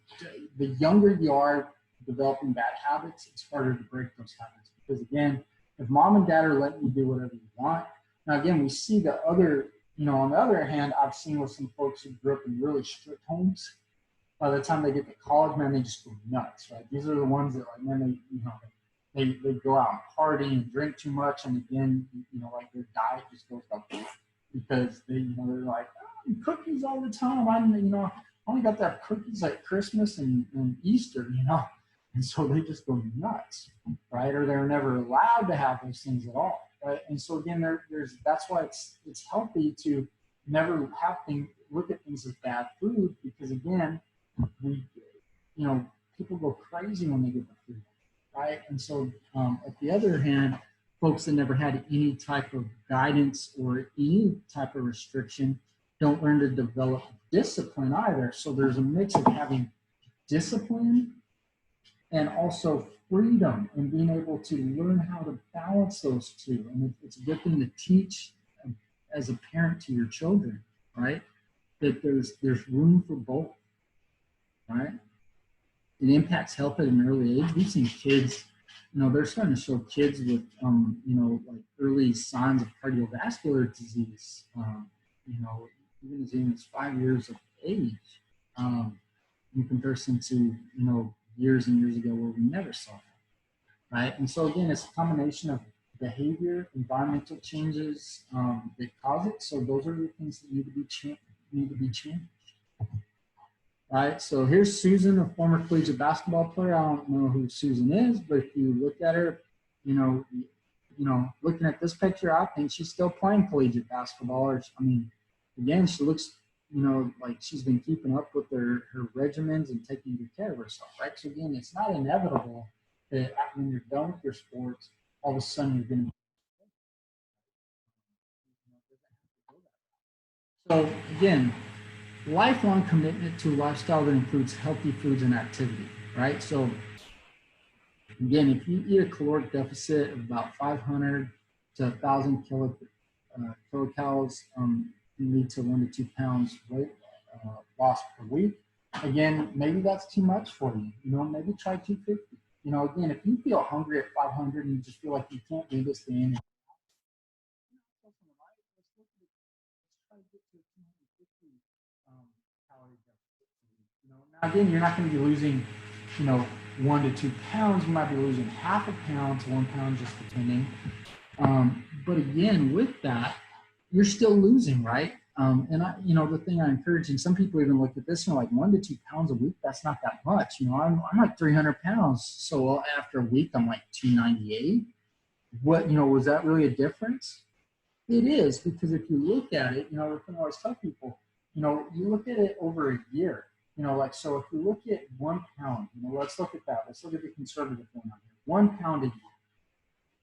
the younger you are developing bad habits, it's harder to break those habits. Because again, if mom and dad are letting you do whatever you want, now again, we see the other, you know, on the other hand, I've seen with some folks who grew up in really strict homes, by the time they get to college, man, they just go nuts, right? These are the ones that like, man, they, you know, they go out and party and drink too much, and again, you know, like their diet just goes up because they, you know, they're like, oh, cookies all the time. I'm, you know, I only got to have cookies at Christmas and Easter, you know, and so they just go nuts, right? Or they're never allowed to have those things at all, right? And so again, that's why it's healthy to never have things, look at things as bad food, because again, we, you know, people go crazy when they get the food, right? And so at the other hand, folks that never had any type of guidance or any type of restriction don't learn to develop discipline either. So there's a mix of having discipline and also freedom and being able to learn how to balance those two. And it's a good thing to teach as a parent to your children, right? That there's room for both, right? It impacts health at an early age. We've seen kids, you know, they're starting to show kids with, you know, like early signs of cardiovascular disease, you know, even as young as 5 years of age, in comparison to, you know, years and years ago where we never saw that, right? And so again, it's a combination of behavior, environmental changes that cause it. So those are the things that need to be changed. Right, so here's Susan, a former collegiate basketball player. I don't know who Susan is, but if you look at her, you know, looking at this picture, I think she's still playing collegiate basketball. Or, I mean, again, she looks, you know, like she's been keeping up with her regimens and taking good care of herself, right? So again, it's not inevitable that when you're done with your sports, all of a sudden you're going to. So again, lifelong commitment to a lifestyle that includes healthy foods and activity, right? So again, if you eat a caloric deficit of about 500 to 1,000 kilocalories, can lead to 1 to 2 pounds weight loss per week. Again, maybe that's too much for you. Maybe try 250. Again, if you feel hungry at 500 and you just feel like you can't do this thing, try to get to a 250 calorie deficit. Now again, you're not going to be losing, 1 to 2 pounds. You might be losing half a pound to 1 pound, just depending. But again, with that, you're still losing, right? And the thing I encourage, and some people even look at this and are like 1 to 2 pounds a week. That's not that much. I'm like 300 pounds. So after a week, I'm like 298. What, was that really a difference? It is, because if you look at it, the thing I always tell people, you look at it over a year, so if you look at 1 pound, let's look at that. Let's look at the conservative one on here. 1 pound a year,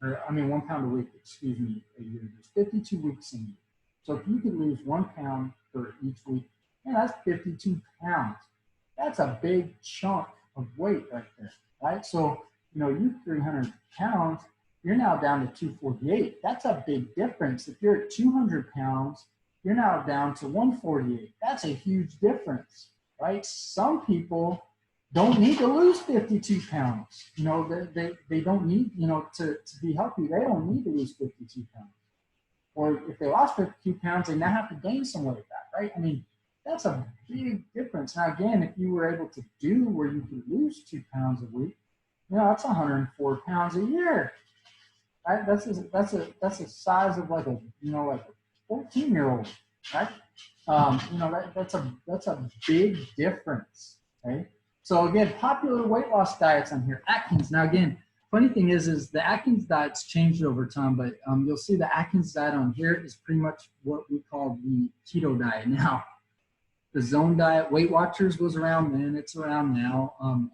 or I mean, 1 pound a week, excuse me, a year. There's 52 weeks in a year. So if you could lose 1 pound for each week, man, that's 52 pounds. That's a big chunk of weight right there, right? So, you 300 pounds, you're now down to 248. That's a big difference. If you're at 200 pounds, you're now down to 148. That's a huge difference, right? Some people don't need to lose 52 pounds. They don't need, to be healthy, they don't need to lose 52 pounds. Or if they lost 52 pounds, they now have to gain some weight back, right? I mean, that's a big difference. Now, again, if you were able to do where you could lose 2 pounds a week, that's 104 pounds a year. Right? That's the size of like a 14-year-old, right? That's a big difference. Okay. So again, popular weight loss diets on here. Atkins. Now again, funny thing is the Atkins diet's changed over time, but you'll see the Atkins diet on here is pretty much what we call the keto diet now. The Zone diet, Weight Watchers was around then. It's around now.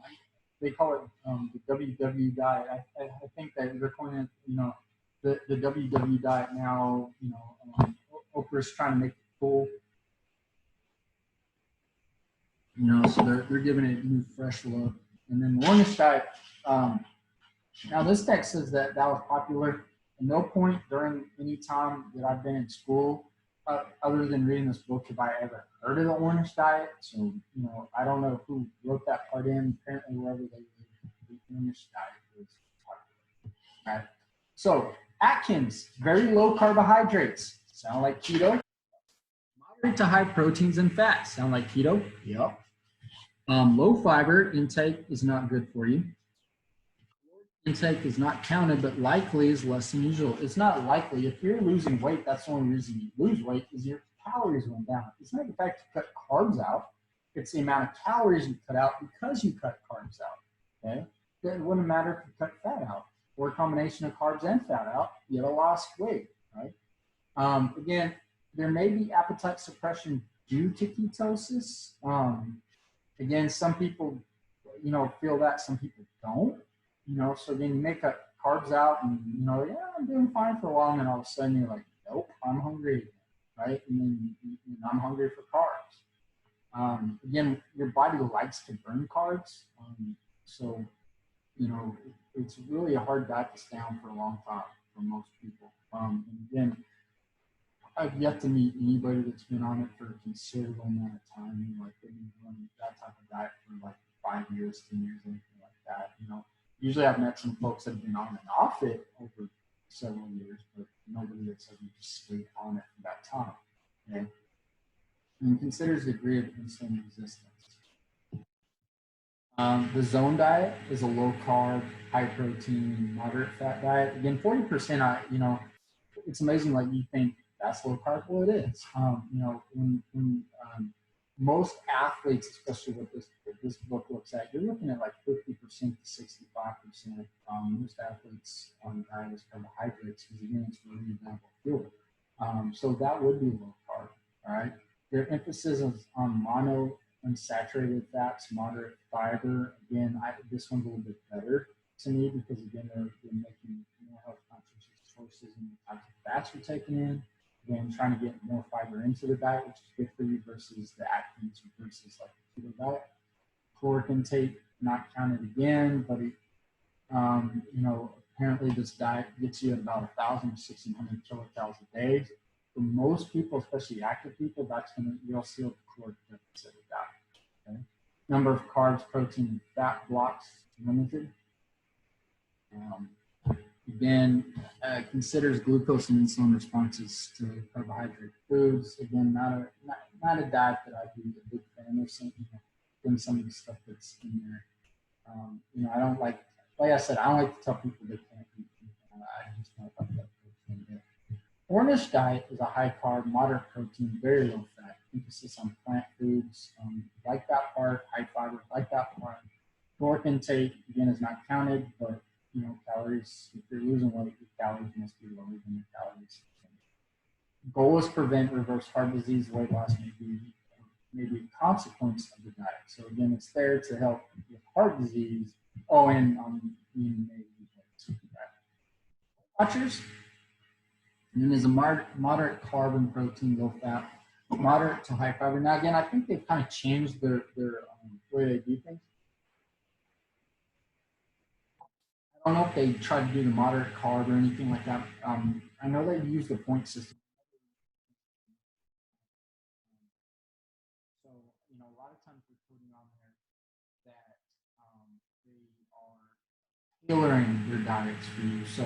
They call it the WW diet. I think that they're calling it, the WW diet now. Oprah's trying to make it cool. So they're giving it a new, fresh look. And then the Wellness diet. Now this text says that was popular. At no point during any time that I've been in school, other than reading this book, have I ever heard of the Orange diet. So, I don't know who wrote that part in. Apparently, wherever they live, the Orange diet was popular. Right? So, Atkins, very low carbohydrates. Sound like keto? Moderate to high proteins and fats. Sound like keto? Yep. Low fiber intake is not good for you. Intake is not counted, but likely is less than usual. It's not likely. If you're losing weight, that's the only reason you lose weight is your calories went down. It's not the fact you cut carbs out. It's the amount of calories you cut out because you cut carbs out. Okay. It wouldn't matter if you cut fat out or a combination of carbs and fat out. You lost weight, right? Again, there may be appetite suppression due to ketosis. Again, some people, feel that, some people don't. So then you may cut carbs out and, yeah, I'm doing fine for a while. And then all of a sudden you're like, nope, I'm hungry again, right? And then I'm hungry for carbs. Again, your body likes to burn carbs. So, it's really a hard diet to stay on for a long time for most people. And again, I've yet to meet anybody that's been on it for a considerable amount of time. Like they've been running that type of diet for like 5 years, 10 years, anything like that. Usually I've met some folks that have been on and off it over several years, but nobody that's ever just stayed on it for that time. Okay? And considers the degree of insulin resistance. The Zone diet is a low carb, high protein, moderate fat diet. Again, 40%, it's amazing. Like you think that's low carb. Well, it is. When most athletes, especially what this book looks at, you're looking at like 50% to 65%. Most athletes on diet is carbohydrates because again, it's really valuable fuel. So that would be low carb. All right. Their emphasis is on unsaturated fats, moderate fiber. Again, this one's a little bit better to me because again, they're making more health conscious choices in the types of fats you're taking in. again, trying to get more fiber into the diet, which is good for you, versus the Atkins versus like the keto diet. Caloric intake, not counted again, but it, you know, apparently this diet gets you at about 1,000 to 1,600 kilocalories a day. For most people, especially active people, that's going to, you'll see the caloric deficit of that. Okay? Number of carbs, protein, and fat blocks limited. Again, considers glucose and insulin responses to carbohydrate foods. Again, not a diet that I'd be a big fan of. Some of the stuff that's in there. You know, I don't like I said, I don't like to tell people they can't eat. I just don't like that protein. Ornish diet is a high carb, moderate protein, very low fat, emphasis on plant foods, like that part, high fiber, like that part. Caloric intake, again, is not counted, but you know, calories, if you're losing weight, your calories must be lower than your calories. Goal is prevent reverse heart disease. Weight loss may be a consequence of the diet. So again, it's there to help with heart disease. Oh, and being made watchers. And then there's a moderate carb and protein, low fat, moderate to high fiber. Now again, I think they've kind of changed their way they do things. I don't know if they try to do the moderate carb or anything like that. I know they use the point system. So, you know, a lot of times we're putting on there that they are tailoring their diets for you. So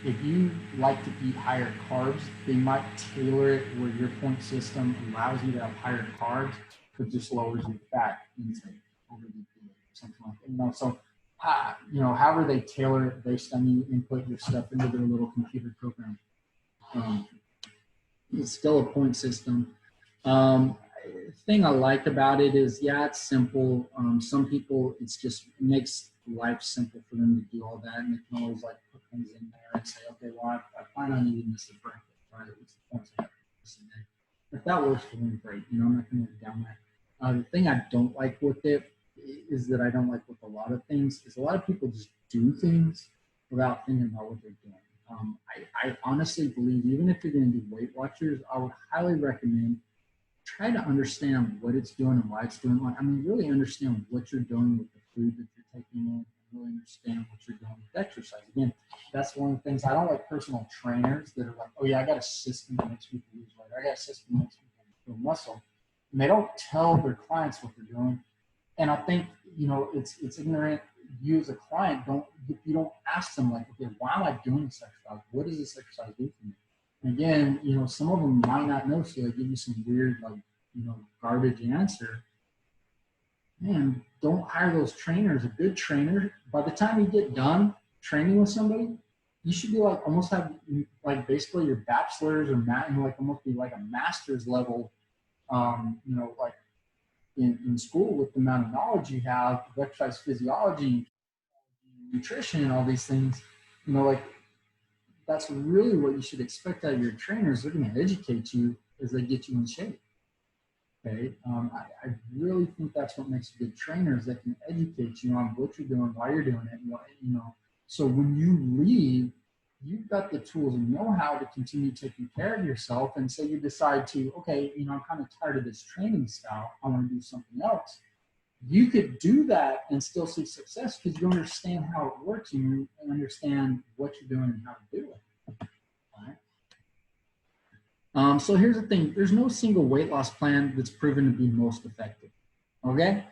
if you like to eat higher carbs, they might tailor it where your point system allows you to have higher carbs, but just lowers your fat intake over the day, something like that. You know, so you know, however they tailor it based on you input your stuff into their little computer program. It's still a point system. Thing I like about it is, yeah, it's simple. Some people, it makes life simple for them to do all that, and they can always like put things in there and say, okay, well, I plan on eating this at breakfast, right? It's the point to have this in there. If that works for them, great. You know, I'm not going to down that. The thing I don't like with it is that I don't like with a lot of things is a lot of people just do things without thinking about what they're doing. I honestly believe even if you're going to do Weight Watchers, I would highly recommend try to understand what it's doing and why it's doing it. I mean, really understand what you're doing with the food that you're taking in, and really understand what you're doing with exercise. Again, that's one of the things I don't like personal trainers that are like, oh yeah, I got a system that makes people lose weight. I got a system that makes people build muscle. And they don't tell their clients what they're doing. And I think, you know, it's ignorant. You as a client you don't ask them like, okay, why am I doing this exercise? What does this exercise do for me? And again, you know, some of them might not know, so they give you some weird, like, you know, garbage answer. Man, don't hire those trainers. A good trainer, by the time you get done training with somebody, you should be like almost have like basically your bachelor's or like almost be like a master's level, you know, like in school with the amount of knowledge you have of exercise physiology, nutrition, and all these things. You know, like that's really what you should expect out of your trainers. They're going to educate you as they get you in shape. Okay, I really think that's what makes a good trainer is they can educate you on what you're doing, why you're doing it, and what, you know. So when you leave, you've got the tools and know-how to continue taking care of yourself. And say you decide to, okay, you know, I'm kind of tired of this training style. I want to do something else. You could do that and still see success because you understand how it works and you understand what you're doing and how to do it. All right. So here's the thing. There's no single weight loss plan that's proven to be most effective. Okay.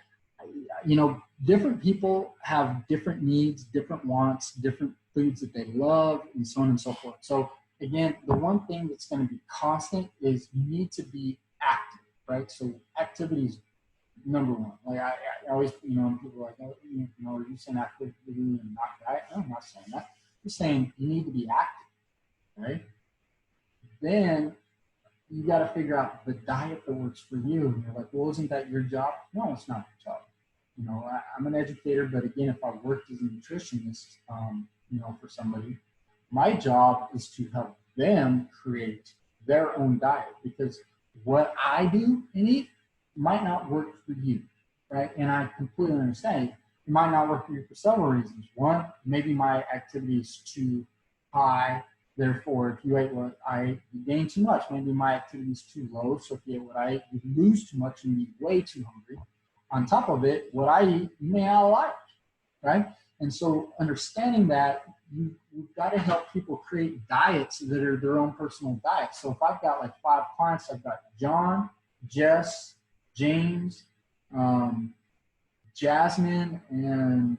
You know, different people have different needs, different wants, different foods that they love, and so on and so forth. So again, the one thing that's going to be constant is you need to be active, right? So activity is number one. Like I always, you know, people are like, oh, you know, are you saying activity and not diet? No, I'm not saying that. I'm saying you need to be active, right? Then you got to figure out the diet that works for you. And you're like, well, isn't that your job? No, it's not your job. You know, I'm an educator, but again, if I worked as a nutritionist, you know, for somebody, my job is to help them create their own diet because what I do and eat might not work for you, right? And I completely understand it might not work for you for several reasons. One, maybe my activity is too high Therefore, if you ate what I ate, you gain too much. Maybe my activity is too low. So if you ate what I ate, you lose too much and be way too hungry. On top of it, what I eat, you may not like, right? And so understanding that, you've got to help people create diets that are their own personal diets. So if I've got like 5 clients, I've got John, Jess, James, Jasmine, and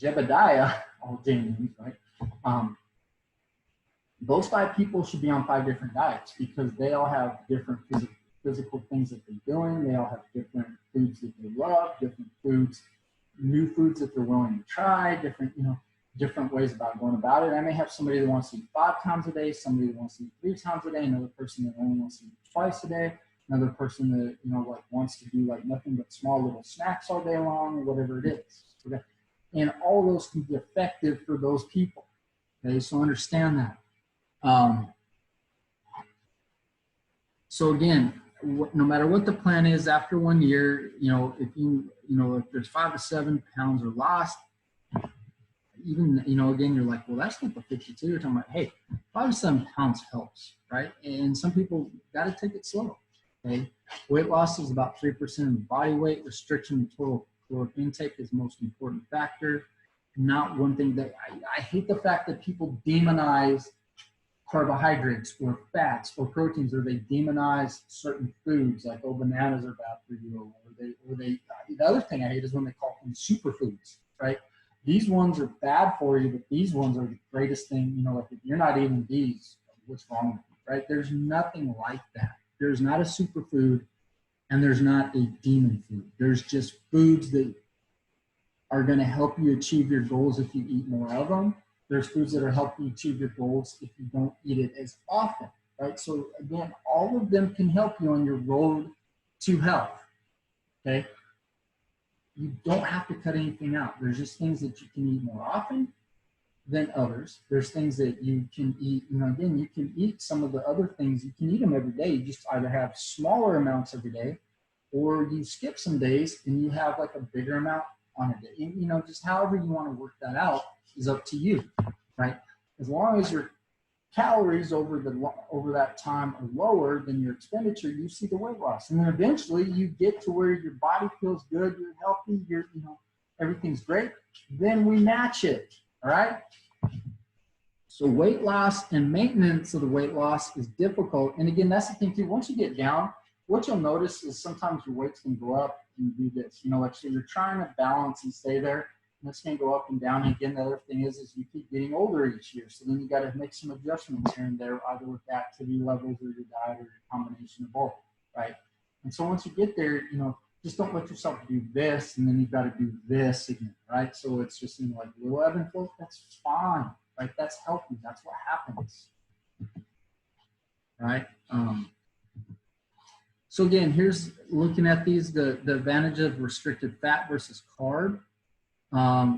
Jebediah, all James, right? Those 5 people should be on 5 different diets because they all have different physical things that they're doing. They all have different foods that they love, different foods, new foods that they're willing to try, different ways about going about it. I may have somebody that wants to eat 5 times a day, somebody that wants to eat 3 times a day, another person that only wants to eat twice a day, another person that like wants to do like nothing but small little snacks all day long or whatever it is. Okay? And all those can be effective for those people. Okay, so understand that. So again, no matter what the plan is, after 1 year, if there's 5 to 7 pounds are lost, even, again, you're like, well, that's not the 52. You're talking about, hey, 5 to 7 pounds helps, right? And some people got to take it slow, okay? Weight loss is about 3% of the body weight. Restriction of total caloric intake is the most important factor. Not one thing that, I hate the fact that people demonize carbohydrates or fats or proteins, or they demonize certain foods like, oh, bananas are bad for you, or they the other thing I hate is when they call them superfoods, right? These ones are bad for you, but these ones are the greatest thing. Like if you're not eating these, what's wrong with you, right? There's nothing like that. There's not a superfood and there's not a demon food. There's just foods that are going to help you achieve your goals if you eat more of them. There's foods that are helping you achieve your goals if you don't eat it as often, right? So again, all of them can help you on your road to health, okay? You don't have to cut anything out. There's just things that you can eat more often than others. There's things that you can eat, again, you can eat some of the other things. You can eat them every day. You just either have smaller amounts every day, or you skip some days and you have like a bigger amount on a day. And, just however you want to work that out is up to you, right? As long as your calories over that time are lower than your expenditure, you see the weight loss. And then eventually you get to where your body feels good, you're healthy, everything's great. Then we match it, all right? So weight loss and maintenance of the weight loss is difficult. And again, that's the thing too. Once you get down, what you'll notice is sometimes your weights can go up and you do this. Like, so you're trying to balance and stay there. And it's going to go up and down. And again, the other thing is you keep getting older each year. So then you got to make some adjustments here and there, either with activity levels or your diet or your combination of both, right? And so once you get there, just don't let yourself do this and then you've got to do this again, right? So it's just like little ebb and flow. That's fine, right? That's healthy. That's what happens, right? So again, here's looking at these, the advantage of restricted fat versus carb.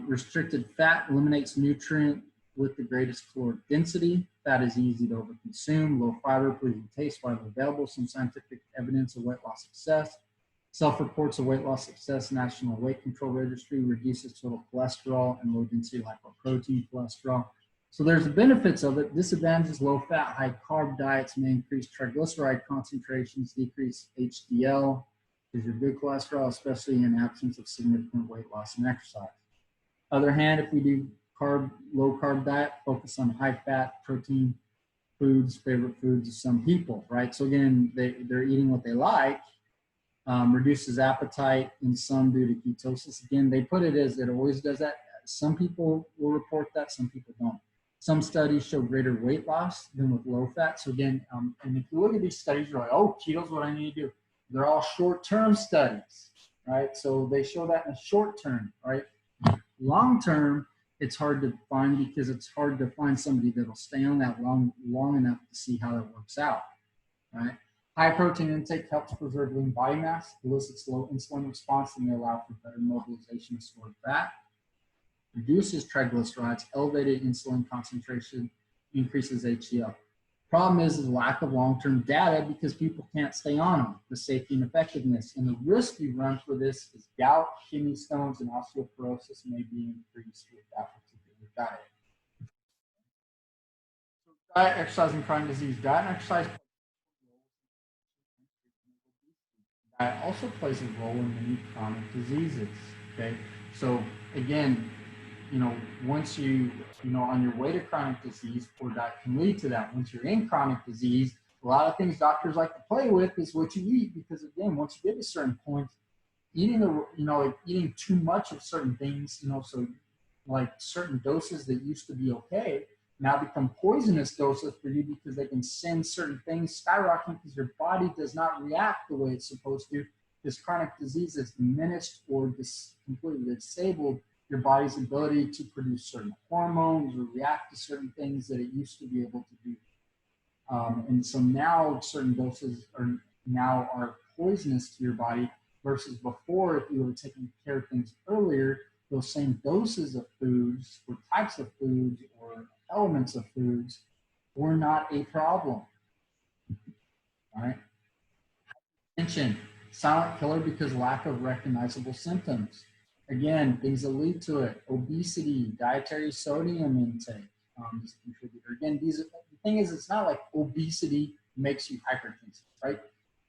Restricted fat eliminates nutrient with the greatest caloric density. Fat is easy to overconsume, low fiber, pleasing taste, widely available. Some scientific evidence of weight loss success. Self-reports of weight loss success, National Weight Control Registry, reduces total cholesterol and low density lipoprotein cholesterol. So there's the benefits of it. Disadvantages: low fat, high carb diets may increase triglyceride concentrations, decrease HDL, is your good cholesterol, especially in absence of significant weight loss and exercise. Other hand, if we do low carb diet, focus on high fat, protein foods, favorite foods of some people, right? So again, they're eating what they like, reduces appetite in some due to ketosis. Again, they put it as it always does that. Some people will report that, some people don't. Some studies show greater weight loss than with low fat. So again, and if you look at these studies, you're like, oh, keto's what I need to do. They're all short-term studies, right? So they show that in the short term, right? Long-term, it's hard to find because it's hard to find somebody that'll stay on that long enough to see how that works out, right? High protein intake helps preserve lean body mass, elicits low insulin response, and may allow for better mobilization of stored fat. Reduces triglycerides, elevated insulin concentration, increases HDL. Problem is lack of long-term data because people can't stay on them, the safety and effectiveness. And the risk you run for this is gout, kidney stones, and osteoporosis may be increased with that particular diet. Diet, exercise, and chronic disease. Diet and exercise also plays a role in many chronic diseases. Okay, so again, once on your way to chronic disease, poor diet can lead to that. Once you're in chronic disease, a lot of things doctors like to play with is what you eat, because again, once you get to certain points, eating too much of certain things, so like certain doses that used to be okay now become poisonous doses for you, because they can send certain things skyrocketing because your body does not react the way it's supposed to. This chronic disease has diminished or completely disabled your body's ability to produce certain hormones or react to certain things that it used to be able to do. And so now certain doses are poisonous to your body, versus before, if you were taking care of things earlier, those same doses of foods or types of foods or elements of foods were not a problem. All right. Mention silent killer because lack of recognizable symptoms. Again, things that lead to it: obesity, dietary sodium intake is a contributor. Again, the thing is, it's not like obesity makes you hypertensive, right?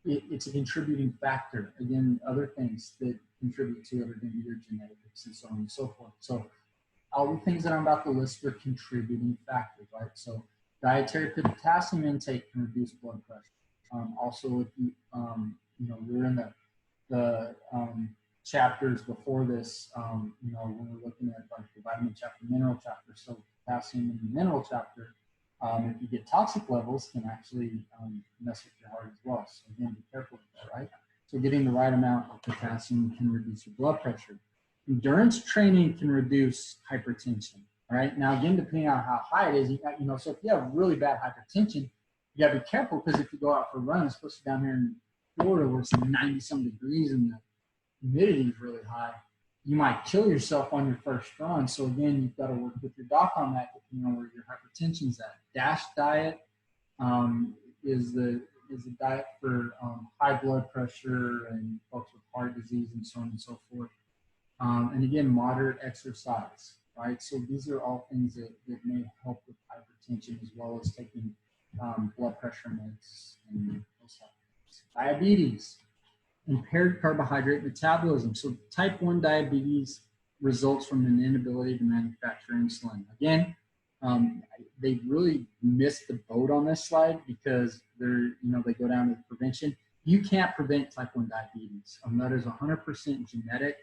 It's a contributing factor. Again, other things that contribute to it are going to be your genetics and so on and so forth. So all the things that I'm about to list are contributing factors, right? So dietary potassium intake can reduce blood pressure. Also, if you, we're in the chapters before this, when we're looking at like the vitamin chapter, mineral chapter, so potassium in the mineral chapter, if you get toxic levels, can actually mess with your heart as well. So again, be careful with that, right? So getting the right amount of potassium can reduce your blood pressure. Endurance training can reduce hypertension. All right. Now, again, depending on how high it is, so if you have really bad hypertension, you gotta be careful, because if you go out for a run, especially down here in Florida where it's 90-some degrees and the humidity is really high, you might kill yourself on your first run. So again, you've got to work with your doc on that, depending on where your hypertension's at. DASH diet is a diet for high blood pressure and folks with heart disease and so on and so forth. And again, moderate exercise, right? So these are all things that may help with hypertension, as well as taking blood pressure meds and those type of things. Diabetes, impaired carbohydrate metabolism. So type 1 diabetes results from an inability to manufacture insulin. Again, they really missed the boat on this slide, because they go down to prevention. You can't prevent type 1 diabetes. That is 100% genetic.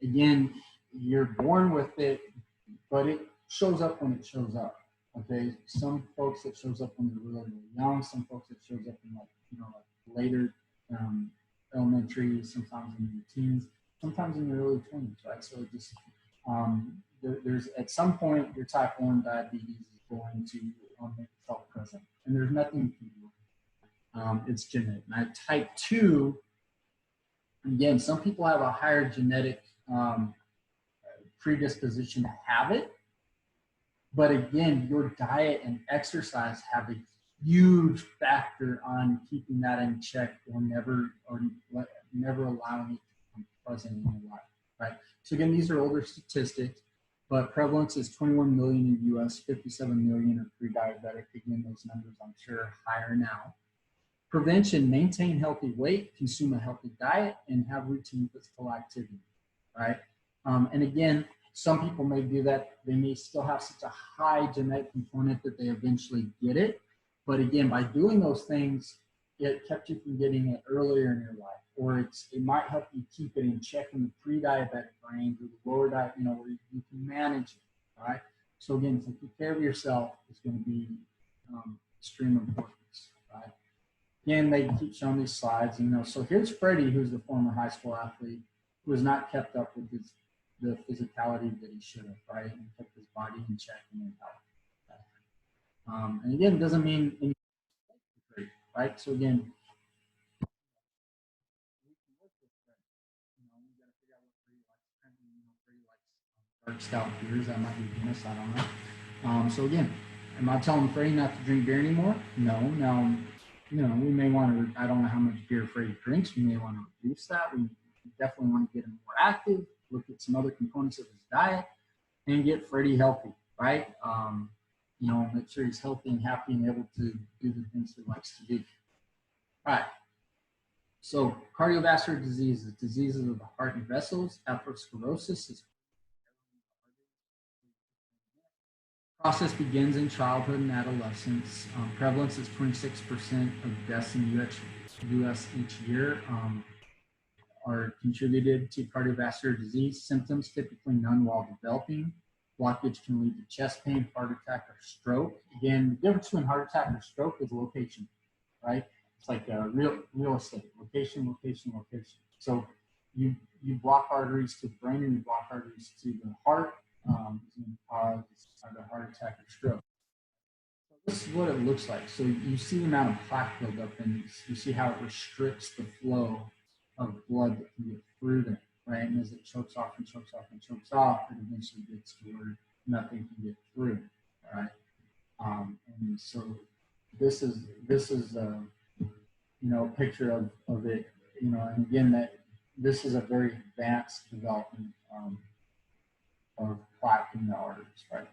Again, you're born with it, but it shows up when it shows up. Okay, some folks it shows up when they're really, really young. Some folks it shows up in like later elementary, sometimes in your teens, sometimes in your early 20s, right? So it just there's at some point your type 1 diabetes is going to make itself present, and there's nothing you can do. It's genetic. Now, type 2, again, some people have a higher genetic predisposition to have it. But again, your diet and exercise have a huge factor on keeping that in check, or never allowing it to become present in your life, right? So again, these are older statistics, but prevalence is 21 million in the US, 57 million are pre-diabetic. Again, those numbers I'm sure are higher now. Prevention: maintain healthy weight, consume a healthy diet, and have routine physical activity, right? And again, some people may do that. They may still have such a high genetic component that they eventually get it. But again, by doing those things, it kept you from getting it earlier in your life, or it might help you keep it in check in the pre-diabetic range, or the lower diet, where you can manage it, right? So again, taking care of yourself is going to be extreme importance, right? Again, they keep showing these slides, so here's Freddie, who's the former high school athlete, who has not kept up with the physicality that he should have, right? And kept his body in check and in health. And again, it doesn't mean anything, right? So again, we can work with Freddie. We got to figure out what Freddie likes. Freddie likes dark stout beers. That might be Guinness, I don't know. So again, am I telling Freddie not to drink beer anymore? No. Now, we may want to, I don't know how much beer Freddie drinks. We may want to reduce that. We definitely want to get him more active, look at some other components of his diet, and get Freddie healthy. right? You know, make sure he's healthy and happy and able to do the things he likes to do. All right. So cardiovascular disease is diseases of the heart and vessels. Atherosclerosis is process begins in childhood and adolescence. Prevalence is 26% of deaths in US each year are contributed to cardiovascular disease. Symptoms typically none while developing. Blockage can lead to chest pain, heart attack, or stroke. Again, the difference between heart attack and stroke is location, right? It's like real estate, location, location, location. So you block arteries to the brain and you block arteries to the heart, can cause either heart attack or stroke. So this is what it looks like. So you see the amount of plaque buildup and you see how it restricts the flow of blood that can get through there, right? And as it chokes off and chokes off and chokes off, it eventually gets to where nothing can get through, right? And so this is you know, a picture of it, you know, and again, that this is a very advanced development of plaque in the arteries, right?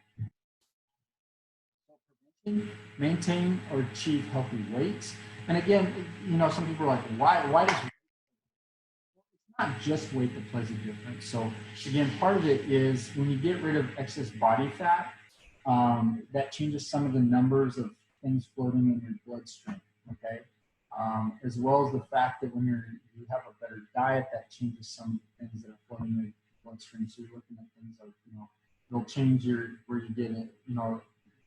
Maintain or achieve healthy weights. And again, you know, some people are like, why does it's not just weight that plays a difference. So again, part of it is when you get rid of excess body fat, that changes some of the numbers of things floating in your bloodstream. Okay, as well as the fact that when you have a better diet, that changes some things that are floating in your bloodstream. So you're looking at things like, you know, it'll change your where you get it. You know,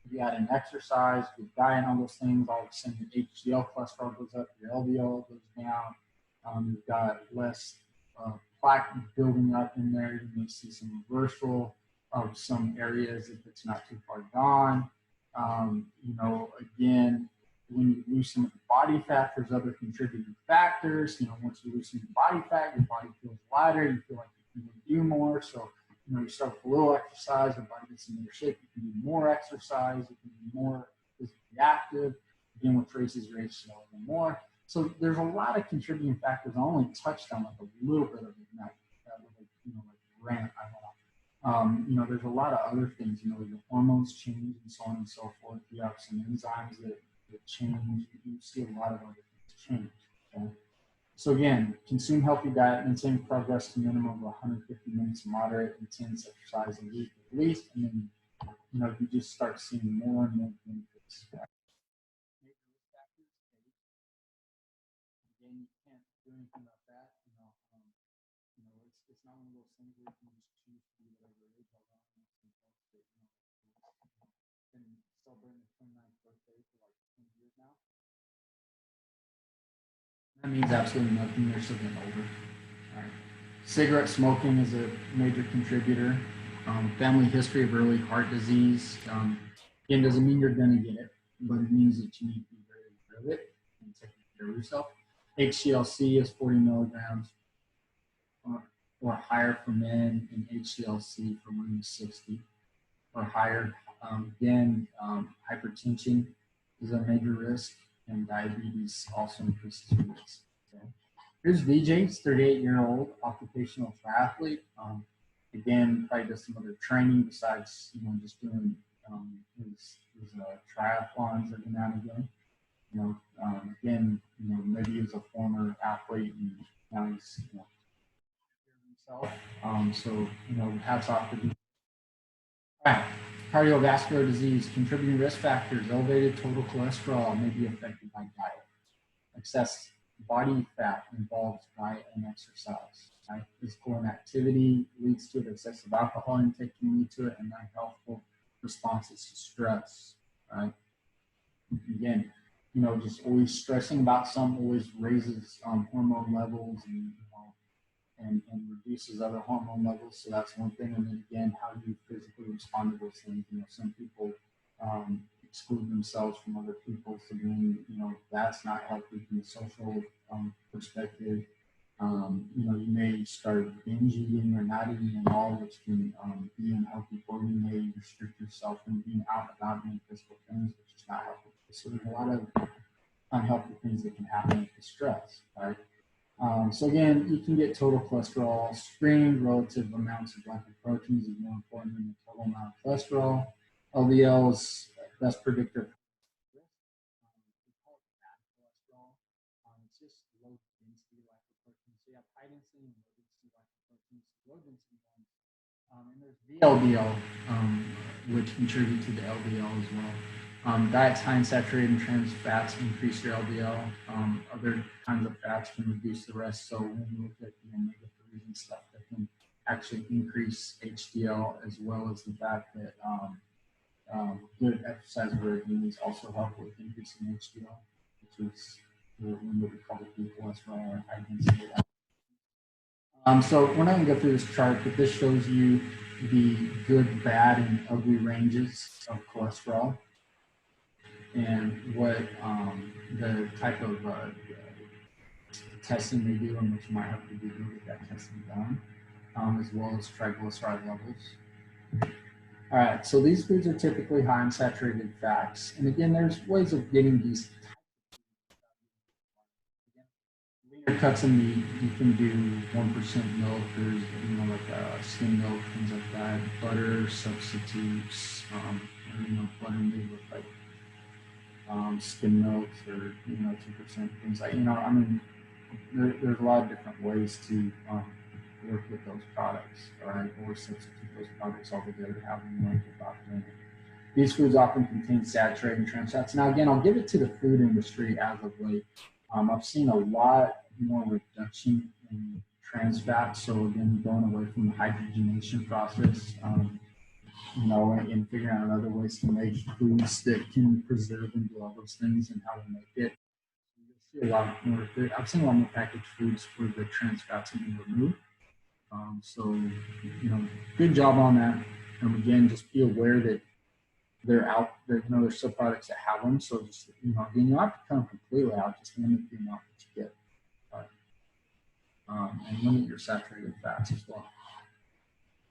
you add in exercise, good diet, all those things. All of a sudden, your HDL cholesterol goes up, your LDL goes down. You've got less plaque building up in there. You may see some reversal of some areas if it's not too far gone. You know, again, when you lose some of the body fat, there's other contributing factors. You know, once you lose some of the body fat, your body feels lighter. You feel like you can do more. So, you know, you start with a little exercise, your body gets in better shape. You can do more exercise. You can be more physically active. Again, which raises your HDL even more. So there's a lot of contributing factors. I only touched on like a little bit of it in that little, you know, like rant I went. You know, there's a lot of other things. You know, the hormones change and so on and so forth. You have some enzymes that change. You see a lot of other things change. Okay? So again, consume healthy diet, maintain progress to minimum of 150 minutes of moderate intense exercise a week at least, and then, you know, you just start seeing more and more benefits. Again, you can't do anything about that. You know, it's not one of those things where you can just choose to be whatever age. Although I know some folks that, you know, been celebrating their 29th birthday for like 20 years now. That means absolutely nothing. They're still getting older. All right. Cigarette smoking is a major contributor. Family history of early heart disease. Again, doesn't mean you're going to get it, but it means that you need to be very aware of it and take care of yourself. HCLC is 40 milligrams or higher for men, and HCLC for women is 60 or higher. Hypertension is a major risk, and diabetes also increases risk. Okay. Here's VJ, he's 38-year-old occupational triathlete. Again, probably does some other training besides, you know, just doing his triathlons every now and again. You know, again, you know, maybe he was a former athlete and now he's, you know, himself. So, you know, hats off to you. All right. Cardiovascular disease, contributing risk factors, elevated total cholesterol may be affected by diet. Excess body fat involves diet and exercise. Right? Physical inactivity leads to it. Excessive alcohol intake can lead to it, and unhealthful responses to stress. Right? Again, you know, just always stressing about something always raises hormone levels and, you know, and reduces other hormone levels. So that's one thing. And then again, how do you physically respond to those things? You know, some people exclude themselves from other people. So then, you know, that's not healthy from a social perspective. You know, you may start binge eating or not eating at all, which can be unhealthy for you. You may restrict yourself from being out and about doing physical things, which is not healthy. So there's a lot of unhealthy things that can happen with the stress, right? So again, you can get total cholesterol screened. Relative amounts of lipoproteins is more important than the total amount of cholesterol. LDL is best predictor. We call it bad cholesterol. It's just low density lipoprotein. So you have high density and low density lipoproteins. Low density ones. And there's VLDL, which contribute to the LDL as well. Diets high in saturated and trans fats increase your LDL. Other kinds of fats can reduce the rest. So when we look at the omega-3s and stuff, that can actually increase HDL, as well as the fact that good exercise regimes also help with increasing HDL, which is what we call the good cholesterol or high density. So we're not going to go through this chart, but this shows you the good, bad, and ugly ranges of cholesterol and what the type of testing they do, and which you might have to do to get that testing done, as well as triglyceride levels. All right, so these foods are typically high in saturated fats. And again, there's ways of getting these leaner cuts of meat. You can do 1% milk, or like skim milk, things like that. Butter substitutes, butter made with like skim milk, or 2% things like I mean, there's a lot of different ways to work with those products, all right, or substitute those products altogether, however you want to go about doing it. These foods often contain saturated and trans fats. Now, again, I'll give it to the food industry as of late. I've seen a lot more reduction in trans fats. So again, going away from the hydrogenation process, and figuring out other ways to make foods that can preserve and do all those things and how to make it. You'll see a lot more. I've seen a lot more packaged foods where the trans fats have been removed. So, good job on that. Again, just be aware that they're out there. There's still products that have them. So just, again, you don't have to come completely out. Just limit the amount that you get. And limit your saturated fats as well.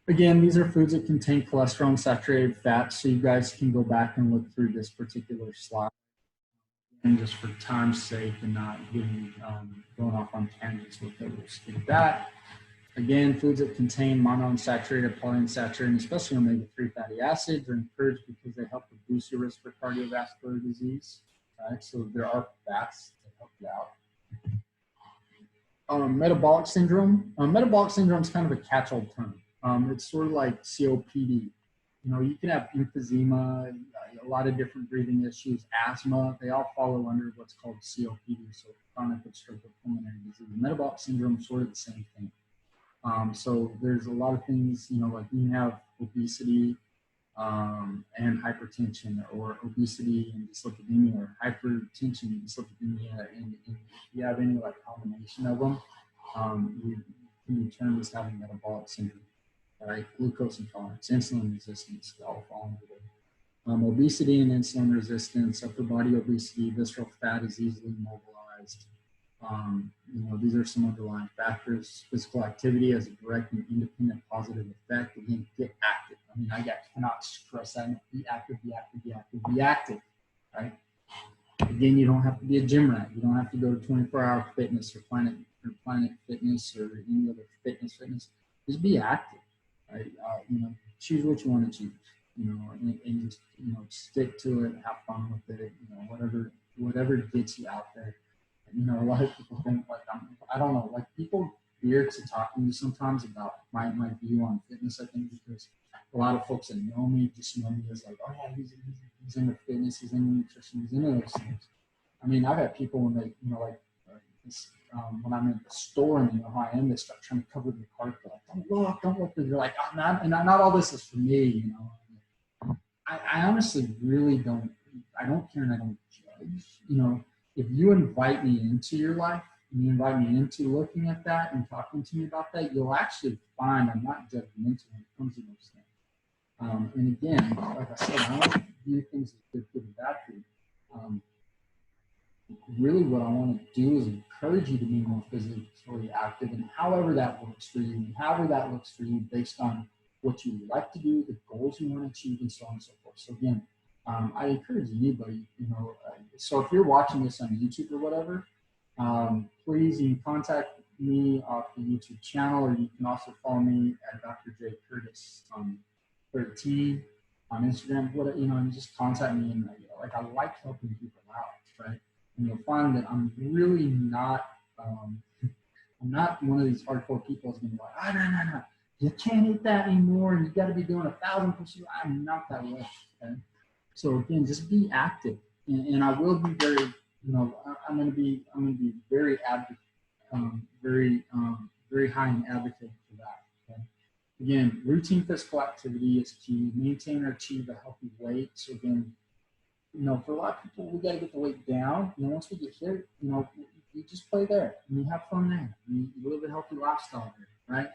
Again, these are foods that contain cholesterol and saturated fats. So you guys can go back and look through this particular slide. And just for time's sake and not getting going off on tangents with it, we'll skip that. Again, foods that contain monounsaturated, polyunsaturated, and especially omega-3 fatty acids are encouraged because they help reduce your risk for cardiovascular disease. Right? So there are fats that help you out. Metabolic syndrome. Metabolic syndrome is kind of a catch-all term. It's sort of like COPD. You can have emphysema, a lot of different breathing issues, asthma. They all follow under what's called COPD, so chronic obstructive pulmonary disease. Metabolic syndrome is sort of the same thing. So there's a lot of things, like you can have obesity and hypertension, or obesity and dyslipidemia, or hypertension and dyslipidemia, and if you have any like combination of them, you can be termed as having metabolic syndrome. All right, glucose intolerance, insulin resistance, they all fall under there. Obesity and insulin resistance, upper body obesity, visceral fat is easily mobilized. These are some underlying factors. Physical activity has a direct and independent positive effect. Again, get active. I mean, I cannot stress that. Be active, be active, be active, be active, right? Again, you don't have to be a gym rat. You don't have to go to 24-hour fitness or Planet Fitness or any other fitness. Just be active, right? Choose what you want to choose, and just, stick to it, have fun with it, whatever gets you out there. A lot of people think like I don't know, like people fear to talk to me sometimes about my view on fitness. I think because a lot of folks that know me just know me as like, oh yeah, he's into fitness, he's into nutrition, he's into those things. I mean, I've had people when they, when I'm in the store and they know how I am, they start trying to cover the cart. They're like, don't look. They're like, oh, not all this is for me. I honestly really don't. I don't care and I don't judge. If you invite me into your life and you invite me into looking at that and talking to me about that, you'll actually find I'm not judgmental when it comes to those things. And again, like I said, I don't view things as good, and bad for you. Really what I want to do is encourage you to be more physically active, and however that works for you, and however that looks for you based on what you like to do, the goals you want to achieve, and so on and so forth. So again, I encourage anybody, so if you're watching this on YouTube or whatever, please, you can contact me off the YouTube channel, or you can also follow me at Dr. J Curtis 13. on Instagram, what, you know, and just contact me. And like, I like helping people out, right? And you'll find that I'm really not, I'm not one of these hardcore people who's gonna be like, no, you can't eat that anymore, and you got to be doing 1,000%. I'm not that way. Okay? So again, just be active, and I will be very, I'm going to be very advocate, very high in advocate for that. Okay? Again, routine physical activity is key. Maintain or achieve a healthy weight. So again, for a lot of people, we got to get the weight down. Once we get here, you just play there and you have fun there. And you live a healthy lifestyle there, right?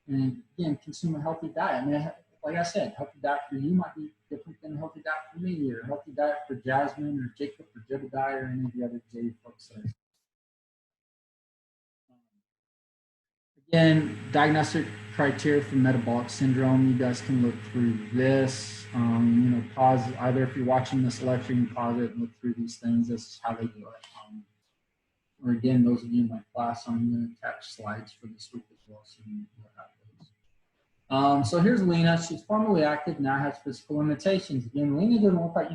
And again, consume a healthy diet. I mean, like I said, healthy diet for you might be different than a healthy diet for me, or a healthy diet for Jasmine or Jacob or Jebediah or any of the other J folks there. Again, diagnostic criteria for metabolic syndrome. You guys can look through this. Pause either if you're watching this lecture, you can pause it and look through these things. This is how they do it. Or again, those of you in my class, I'm going to attach slides for this week as well, so you know how it goes. So here's Lena. She's formally active, now has physical limitations. Again, Lena doesn't look like,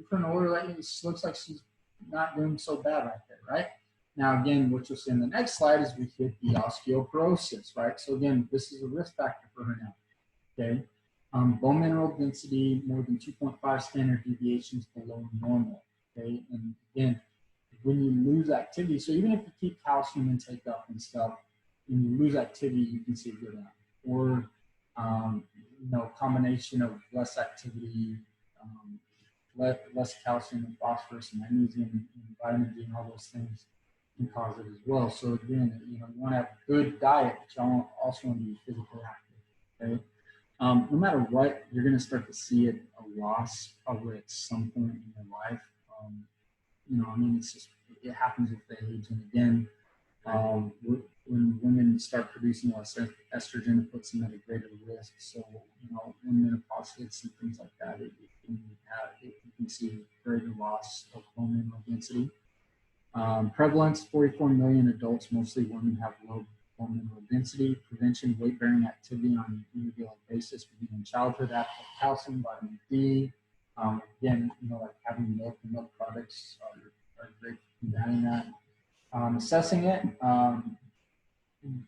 from the order like this, looks like she's not doing so bad right there, right? Now, again, what you'll see in the next slide is we hit the osteoporosis, right? So again, this is a risk factor for her now, okay? Bone mineral density more than 2.5 standard deviations below normal, okay? And again, when you lose activity, so even if you keep calcium intake up and stuff, when you lose activity, you can see it go down. Or, combination of less activity, less calcium and phosphorus and magnesium and vitamin D and all those things can cause it as well. So again, you want to have a good diet, but you also want to be physically active, okay? No matter what, you're going to start to see it a loss probably at some point in your life. It's just, it happens with the age. And again, when women start producing less estrogen, it puts them at a greater risk. So, when menopause hits and things like that, you can see greater loss of bone mineral density. Prevalence, 44 million adults, mostly women, have low bone mineral density. Prevention, weight-bearing activity on a regular basis, beginning in childhood, adequate calcium, vitamin D. Again, like having milk and milk products are great for combating that. Assessing it,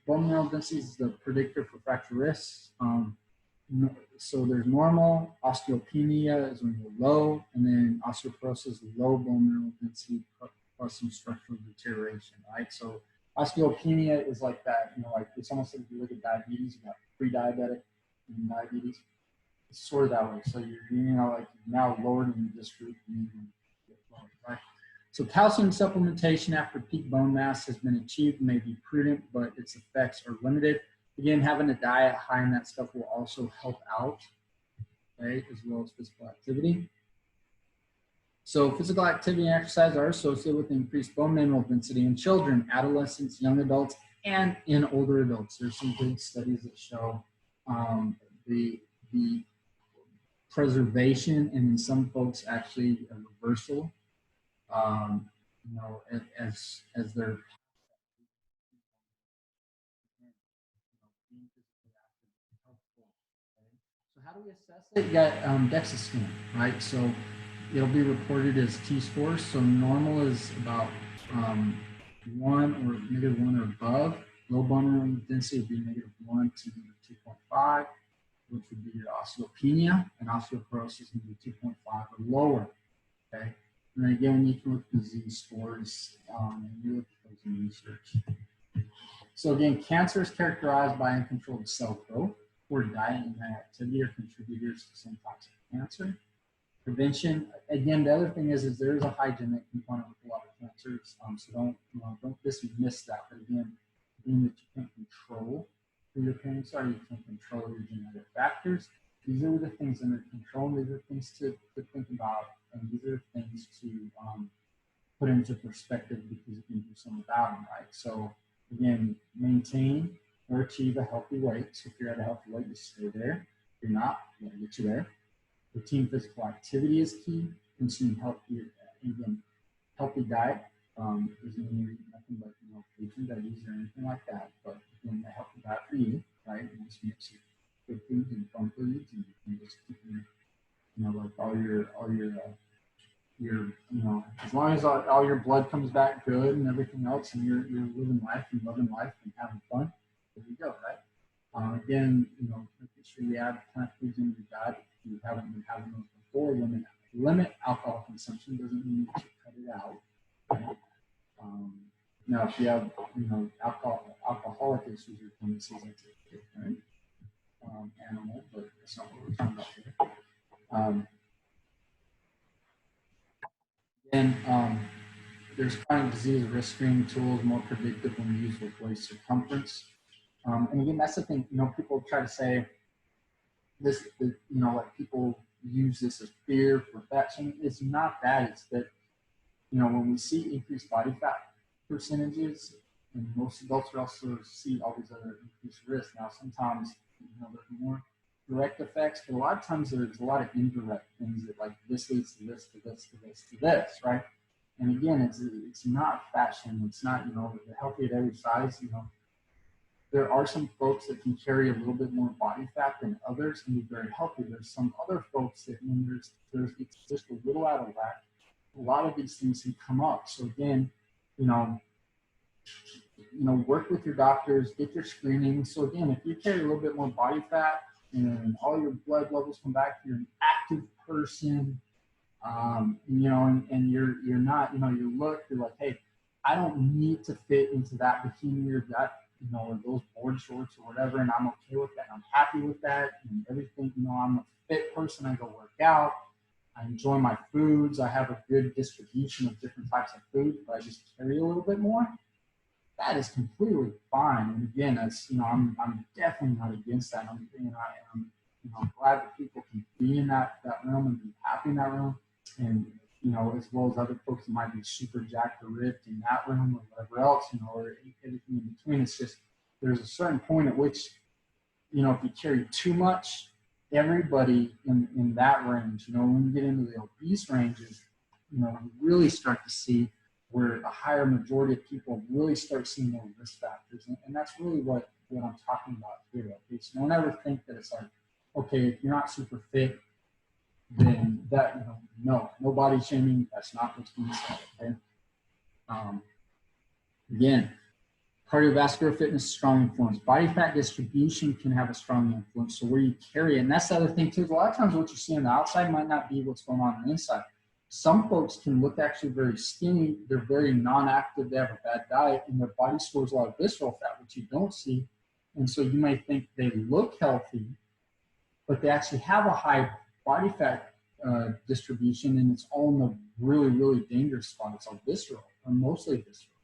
bone mineral density is the predictor for fracture risks. So there's normal, osteopenia is when you're low, and then osteoporosis, low bone mineral density plus some structural deterioration, right? So osteopenia is like that, like it's almost like if you look at diabetes, you got pre-diabetic and diabetes. It's sort of that way. So you're now lowered in this group, and you get lower, right? So calcium supplementation after peak bone mass has been achieved, may be prudent, but its effects are limited. Again, having a diet high in that stuff will also help out, right, as well as physical activity. So physical activity and exercise are associated with increased bone mineral density in children, adolescents, young adults, and in older adults. There's some good studies that show the preservation, and in some folks actually a reversal, as they're being physically active and helpful. Okay? So how do we assess it? You got DEXA scan, right? So it'll be reported as T-scores. So normal is about 1 or -1 or above. Low bone mineral density would be -1 to -2.5, which would be your osteopenia, and osteoporosis would be 2.5 or lower. Okay. And then again, you can look at the Z-scores, and you look at those in research. So again, cancer is characterized by uncontrolled cell growth, poor diet and activity are contributors to some types of cancer. Prevention, again, the other thing is there is a hygienic component with a lot of cancers, so don't dismiss that. But again, being that you can't control who your parents are, you can't control your genetic factors. These are the things under control. These are things to think about, and these are things to put into perspective, because you can do something about them, right? So again, maintain or achieve a healthy weight. So if you're at a healthy weight, you stay there. If you're not, you gotta get you there. Routine physical activity is key. Consume healthy, again, healthy diet. Doesn't mean nothing but fruits and veggies or anything like that. But again, a healthy diet for you, right? And just mix it good foods and fun foods, and just keep you know, like you know, as long as all your blood comes back good and everything else, and you're living life and loving life and having fun, there you go, right? Again, you know, making sure you add plant foods into your diet. If you haven't been having those before, limit alcohol consumption. Doesn't mean you should cut it out. Right? Um, Now, if you have, you know, alcoholic issues or tendencies, that's a different animal, but that's not what we're talking about here. And there's chronic disease risk screening tools more predictive when used with waist circumference. And again, that's the thing. You know, people try to say this. You know, like people use this as fear, perfection. It's not that. It's that, you know, when we see increased body fat percentages, and most adults also see all these other increased risks. Now, sometimes, you know, there's more direct effects, but a lot of times there's a lot of indirect things that, like, this leads to this, to this, to this, to this, right? And again, it's not fashion. It's not, you know, healthy at every size. You know, there are some folks that can carry a little bit more body fat than others and be very healthy. There's some other folks that when there's it's just a little out of whack, a lot of these things can come up. So again, you know, work with your doctors, get your screening. So again, if you carry a little bit more body fat and all your blood levels come back, you're an active person, you know, and you're not, you know, you're like, hey, I don't need to fit into that bikini or that, you know, or those board shorts or whatever, and I'm okay with that. I'm happy with that and everything. You know, I'm a fit person. I go work out. I enjoy my foods. I have a good distribution of different types of food, but I just carry a little bit more. That is completely fine. And again, that's, you know, I'm definitely not against that. I'm you know, glad that people can be in that realm and be happy in that realm. And, you know, as well as other folks that might be super jacked or ripped in that realm or whatever else, you know, or everything in between. It's just, there's a certain point at which, you know, if you carry too much, everybody in that range, you know, when you get into the obese ranges, you know, you really start to see where a higher majority of people really start seeing more risk factors. And that's really what I'm talking about here. Okay? So don't ever think that it's like, okay, if you're not super fit, then that, you know, no body shaming. That's not what's being said. Okay. Again, cardiovascular fitness, strong influence. Body fat distribution can have a strong influence. So where you carry it, and that's the other thing too. A lot of times what you see on the outside might not be what's going on the inside. Some folks can look actually very skinny. They're very non-active. They have a bad diet, and their body stores a lot of visceral fat, which you don't see. And so you may think they look healthy, but they actually have a high body fat distribution, and it's all in the really, really dangerous spot. It's all visceral, or mostly visceral.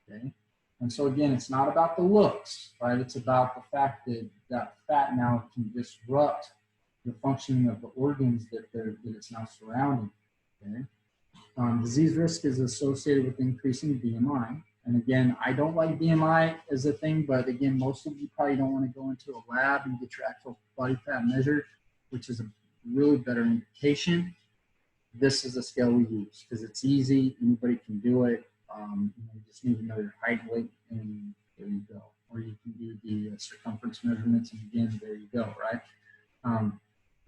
Okay. And so again, it's not about the looks, right? It's about the fact that that fat now can disrupt the functioning of the organs that it's now surrounding. Okay. Disease risk is associated with increasing BMI. And again, I don't like BMI as a thing, but again, most of you probably don't want to go into a lab and get your actual body fat measured, which is a really better indication. This is a scale we use because it's easy. Anybody can do it. You just need to know your height and weight, and there you go. Or you can do the circumference measurements, and again, there you go, right?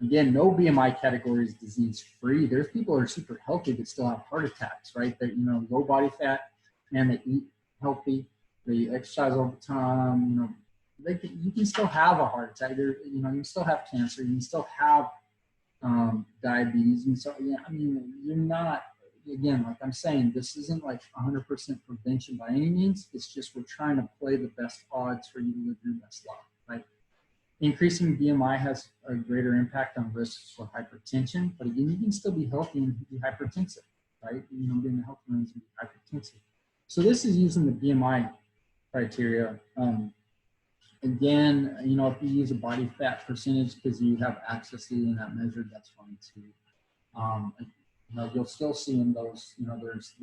Again, no BMI category is disease-free. There's people that are super healthy that still have heart attacks, right? That, you know, low body fat, and they eat healthy, they exercise all the time, you know, you can still have a heart attack. You know, you can still have cancer. You can still have diabetes. And so, yeah, I mean, you're not, again, like I'm saying, this isn't like 100% prevention by any means. It's just we're trying to play the best odds for you to live your best life, right? Increasing BMI has a greater impact on risks for hypertension, but again, you can still be healthy and be hypertensive, right? You know, being a healthy range and be hypertensive. So this is using the BMI criteria. Again, you know, if you use a body fat percentage because you have access to getting that measured, that's fine too. You know, you'll still see in those, you know, there's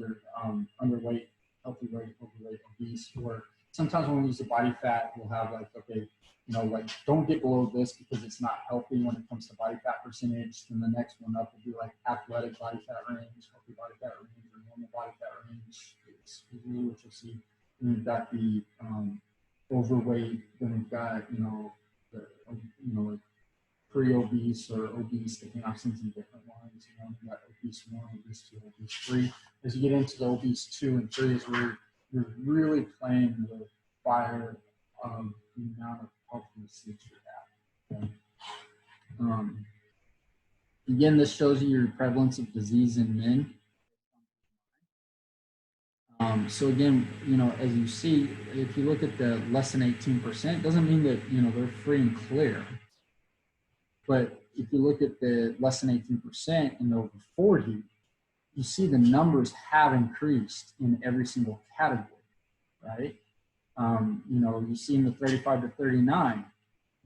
underweight, healthy weight, overweight, obese, or sometimes when we use the body fat, we'll have like, okay, you know, like don't get below this because it's not healthy when it comes to body fat percentage. Then the next one up will be like athletic body fat range, healthy body fat range, or normal body fat range. It's really what you'll see. And we've got the overweight, then we've got, you know, like pre-obese or obese, they can have some different ones. You know, you got obese 1, obese 2, obese 3. As you get into the obese 2 and 3 is where you're really playing with fire of the amount of healthiness that you have. Okay? Again, this shows you your prevalence of disease in men. So again, you know, as you see, if you look at the less than 18%, doesn't mean that, you know, they're free and clear. But if you look at the less than 18% and over 40, you see the numbers have increased in every single category, right? You know, you see in the 35 to 39,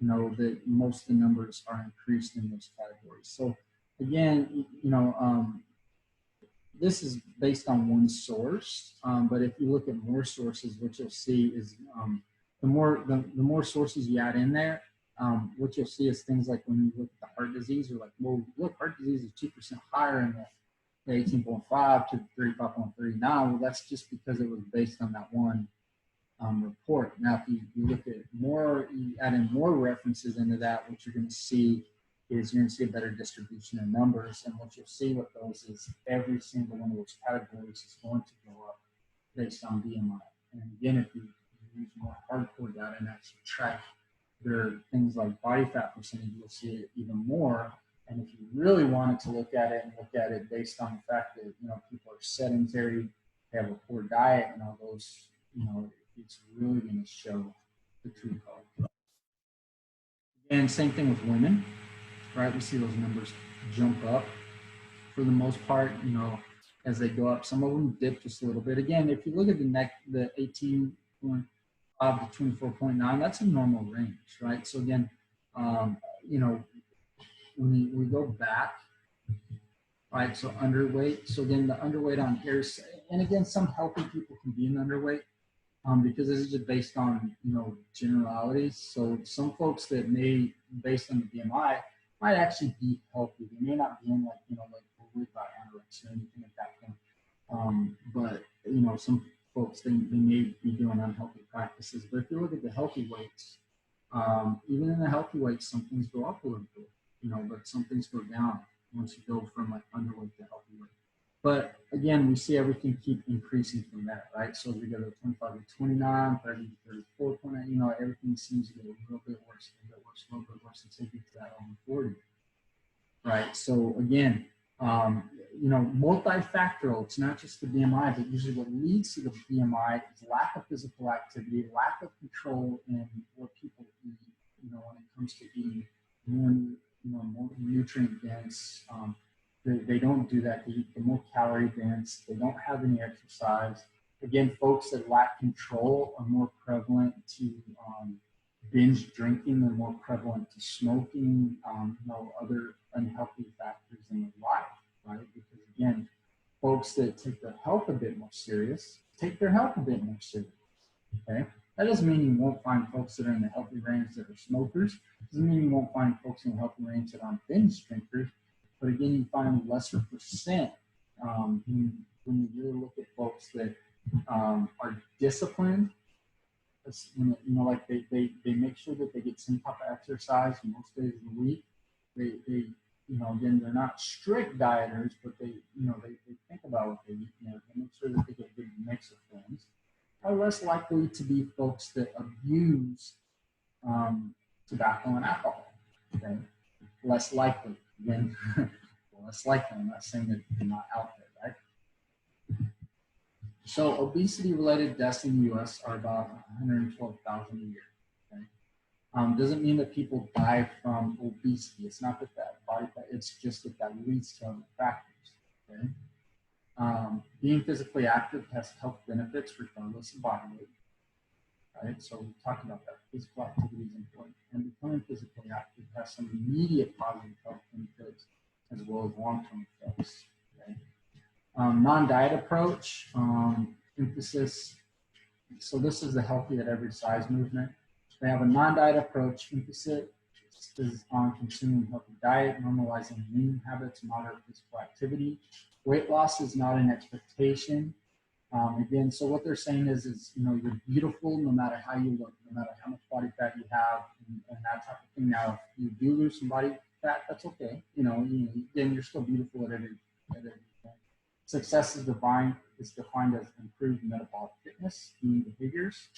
you know, that most of the numbers are increased in those categories. So again, you know, this is based on one source, but if you look at more sources, what you'll see is the more sources you add in there, what you'll see is things like when you look at the heart disease, you're like, well, look, heart disease is 2% higher in the 18.5 to 35.39. Well, that's just because it was based on that one report. Now, if you look at more, you add in more references into that, what you're going to see is you're going to see a better distribution of numbers. And what you'll see with those is every single one of those categories is going to go up based on BMI. And again, if you use more hardcore data and actually track their things like body fat percentage, you'll see it even more. And if you really wanted to look at it based on the fact that, you know, people are sedentary, they have a poor diet and all those, you know, it's really going to show the true color. And same thing with women, right? We see those numbers jump up for the most part, you know, as they go up. Some of them dip just a little bit. Again, if you look at the 18.5 to 24.9, that's a normal range, right? So again, you know, when we go back, right? So underweight. So again, the underweight on here, and again, some healthy people can be in underweight. Because this is just based on, you know, generalities. So some folks that may, based on the BMI, might actually be healthy. They may not be in like, you know, like worried about anorexia or anything like that. But, you know, some folks, they may be doing unhealthy practices. But if you look at the healthy weights, even in the healthy weights, some things go up a little bit, you know, but some things go down once you go from like underweight to healthy weight. But again, we see everything keep increasing from that, right? So we go to 25 to 29, 30 to 34.9, you know, everything seems to get a little bit worse, a little bit worse until you get to that over 40, right? So again, you know, multifactorial, it's not just the BMI, but usually what leads to the BMI is lack of physical activity, lack of control in what people eat, you know, when it comes to eating more, you know, more nutrient dense, they don't do that. They eat more calorie dense. They don't have any exercise. Again, folks that lack control are more prevalent to binge drinking. They're more prevalent to smoking, you know, other unhealthy factors in their life, right? Because again, folks that take their health a bit more serious, take their health a bit more serious, okay? That doesn't mean you won't find folks that are in the healthy range that are smokers. It doesn't mean you won't find folks in the healthy range that aren't binge drinkers. But again, you find lesser percent when you really look at folks that are disciplined. You know, like they make sure that they get some type of exercise most days of the week. They you know, again, they're not strict dieters, but they, you know, they think about what they eat. You know, they make sure that they get a good mix of things. Are less likely to be folks that abuse tobacco and alcohol. Okay, less likely. Again, less likely. I'm not saying that they're not out there, right? So obesity-related deaths in the U.S. are about 112,000 a year. Okay? Doesn't mean that people die from obesity. It's not that body fat. It's just that leads to other factors. Okay? Being physically active has health benefits regardless of body weight. Right? So we talked about that. Physical activity is important. And becoming physically active has some immediate positive health benefits as well as long-term effects. Okay? Non-diet approach, emphasis. So this is the healthy at every size movement. They have a non-diet approach. Emphasis is on consuming healthy diet, normalizing eating habits, moderate physical activity. Weight loss is not an expectation. Again, so what they're saying is, you know, you're beautiful no matter how you look, no matter how much body fat you have, and that type of thing. Now, if you do lose some body fat, that's okay. Again, you're still beautiful at every point. Success is defined as improved metabolic fitness, eating behaviors,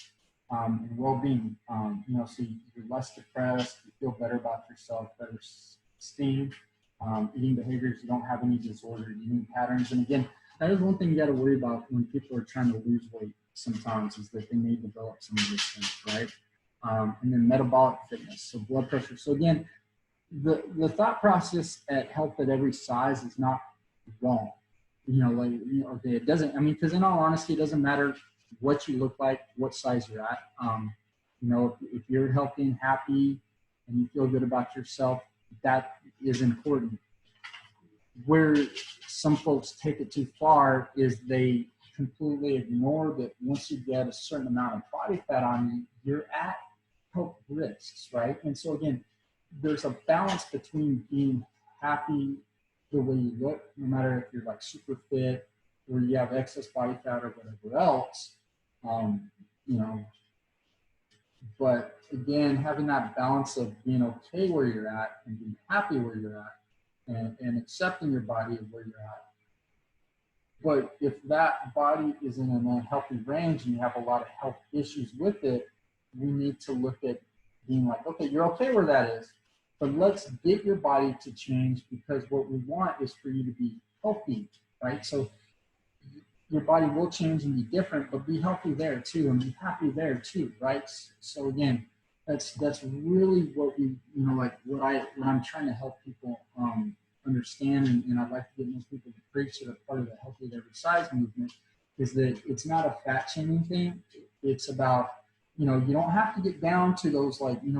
and well-being. So you're less depressed, you feel better about yourself, better esteem, eating behaviors, you don't have any disordered eating patterns. And again, that is one thing you got to worry about when people are trying to lose weight sometimes, is that they may develop some of these things, right? And then metabolic fitness, so blood pressure. So again, the thought process at health at every size is not wrong. Okay, it doesn't, because in all honesty, it doesn't matter what you look like, what size you're at. If you're healthy and happy and you feel good about yourself, that is important. Where some folks take it too far is they completely ignore that once you get a certain amount of body fat on you, you're at health risks, right? And so again, there's a balance between being happy the way you look, no matter if you're like super fit or you have excess body fat or whatever else, but again, having that balance of being okay where you're at and being happy where you're at, and accepting your body of where you're at. But if that body is in an unhealthy range and you have a lot of health issues with it, we need to look at being like, okay, you're okay where that is, but let's get your body to change, because what we want is for you to be healthy, right? So your body will change and be different, but be healthy there too, and be happy there too, right? So again, that's really what we, what I'm trying to help people understand, and I'd like to get most people to preach that are part of the Healthy at Every Size movement, is that it's not a fat shaming thing. It's about, you don't have to get down to those, you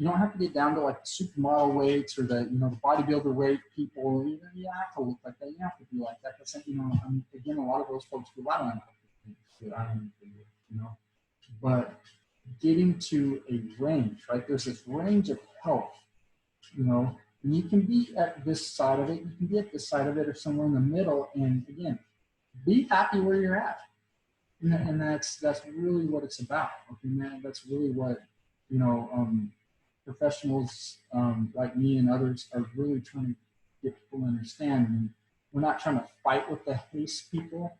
don't have to get down to like the supermodel weights or the bodybuilder weight people. You have to look like that. You have to be like that. But again, a lot of those folks rely on that. I don't do, but getting to a range, right? There's this range of health, and you can be at this side of it, you can be at this side of it, or somewhere in the middle. And again, be happy where you're at. And that's really what it's about. Okay, man, that's really what, professionals like me and others are really trying to get people to understand. And we're not trying to fight with the HASTE people.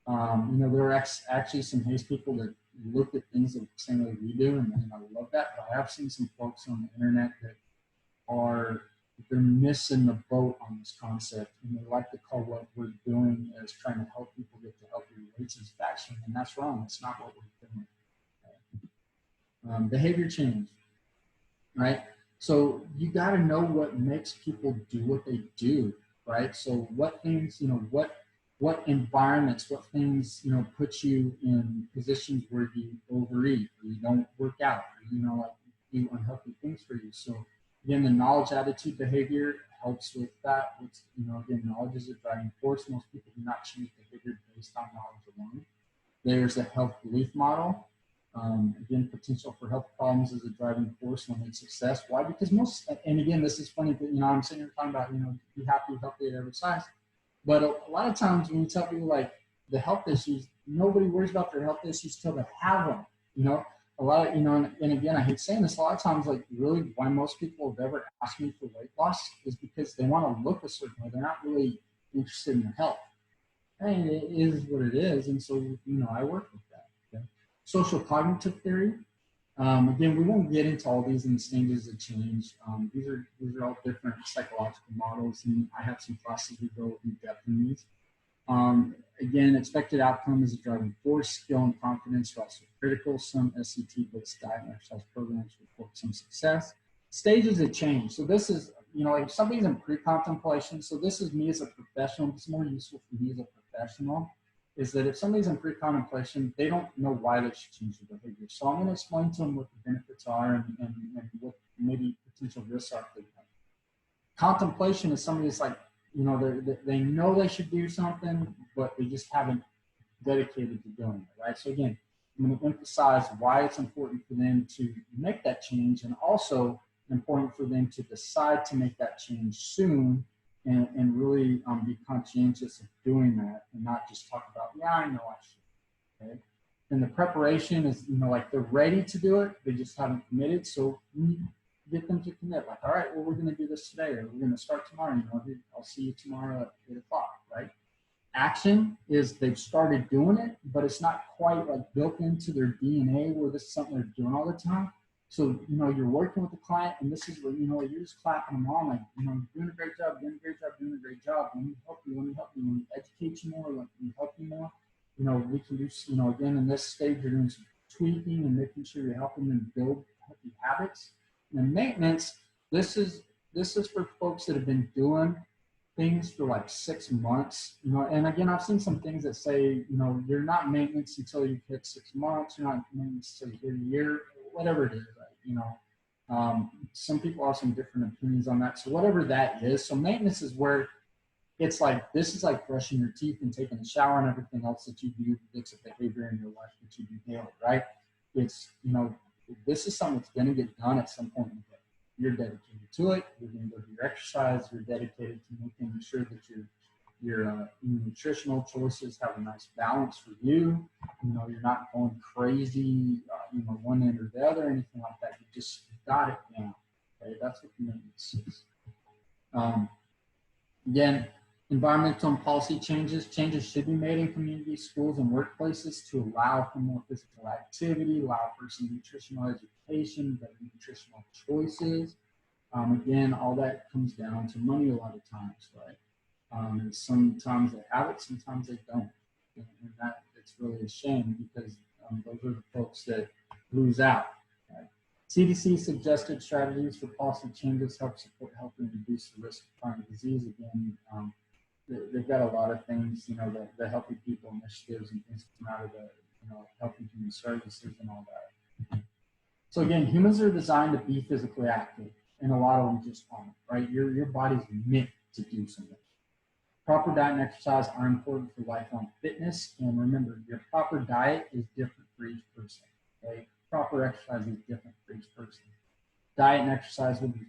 There are actually some HASTE people that look at things the same way we do, and I love that. But I have seen some folks on the internet that they're missing the boat on this concept, and they like to call what we're doing as trying to help people get to healthy weights as fat shaming, and that's wrong. That's not what we're doing. Behavior change, right? So you got to know what makes people do what they do, right? So what things, what environments, what things, put you in positions where you overeat, or you don't work out, or, do unhealthy things for you. So again, the knowledge, attitude, behavior helps with that. Again, knowledge is a driving force. Most people do not change behavior based on knowledge alone. There's a health belief model. Again, potential for health problems is a driving force when it's success. Why? Because and again, this is funny, but I'm sitting here talking about, be happy, healthy at every size. But a lot of times when you tell people like the health issues, nobody worries about their health issues till they have them. A lot of, and again, I hate saying this, a lot of times, like really why most people have ever asked me for weight loss is because they want to look a certain way. They're not really interested in their health. And it is what it is. And so, I work with that. Okay? Social cognitive theory. Again, we won't get into all these in the stages of change. These are all different psychological models, and I have some classes we go in depth in these. Again, expected outcome is a driving force. Skill and confidence are also critical. Some SCT-based diet and exercise programs report some success. Stages of change. So this is, if something's in pre-contemplation, so this is me as a professional, it's more useful for me as a professional, is that if somebody's in pre-contemplation, they don't know why they should change their behavior. So I'm going to explain to them what the benefits are and what maybe potential risks are for them. Contemplation is somebody that's like, they know they should do something, but they just haven't dedicated to doing it, right? So again, I'm going to emphasize why it's important for them to make that change, and also important for them to decide to make that change soon and really be conscientious of doing that and not just talk about, yeah, I know I should. Okay. And the preparation is, like they're ready to do it, they just haven't committed. So you get them to commit. Like, all right, well, we're going to do this today, or we're going to start tomorrow. I'll see you tomorrow at 8 o'clock, right? Action is they've started doing it, but it's not quite like built into their DNA where this is something they're doing all the time. So, you're working with the client and this is where, you're just clapping them on, like, you're doing a great job, doing a great job, doing a great job. Let me help you, let me help you, let me educate you more, let me help you more. We can do, again, in this stage, you're doing some tweaking and making sure you're helping them build healthy habits. And maintenance, this is for folks that have been doing things for like 6 months, and again, I've seen some things that say, you're not maintenance until you hit 6 months, you're not maintenance until you hit a year, whatever it is, some people have some different opinions on that. So whatever that is, so maintenance is where it's like, this is like brushing your teeth and taking a shower and everything else that you do that's a behavior in your life that you do daily, right? It's, this is something that's going to get done at some point in the day. You're dedicated to it. You're going to go do your exercise. You're dedicated to making sure that your nutritional choices have a nice balance for you. You're not going crazy, one end or the other, anything like that. You just got it down. Okay, that's what the maintenance is. Again, environmental and policy changes should be made in communities, schools, and workplaces to allow for more physical activity, allow for some nutritional education, better nutritional choices. Again, all that comes down to money a lot of times, right? And sometimes they have it, sometimes they don't. And that it's really a shame because those are the folks that lose out. Right? CDC suggested strategies for policy changes help support health and reduce the risk of chronic disease. Again, they've got a lot of things, the Healthy People initiatives and things come out of the, Health and Human Services and all that. So again, humans are designed to be physically active, and a lot of them just aren't, right? Your body's meant to do something. Proper diet and exercise are important for lifelong fitness, and remember, your proper diet is different for each person, okay? Proper exercise is different for each person. Diet and exercise will be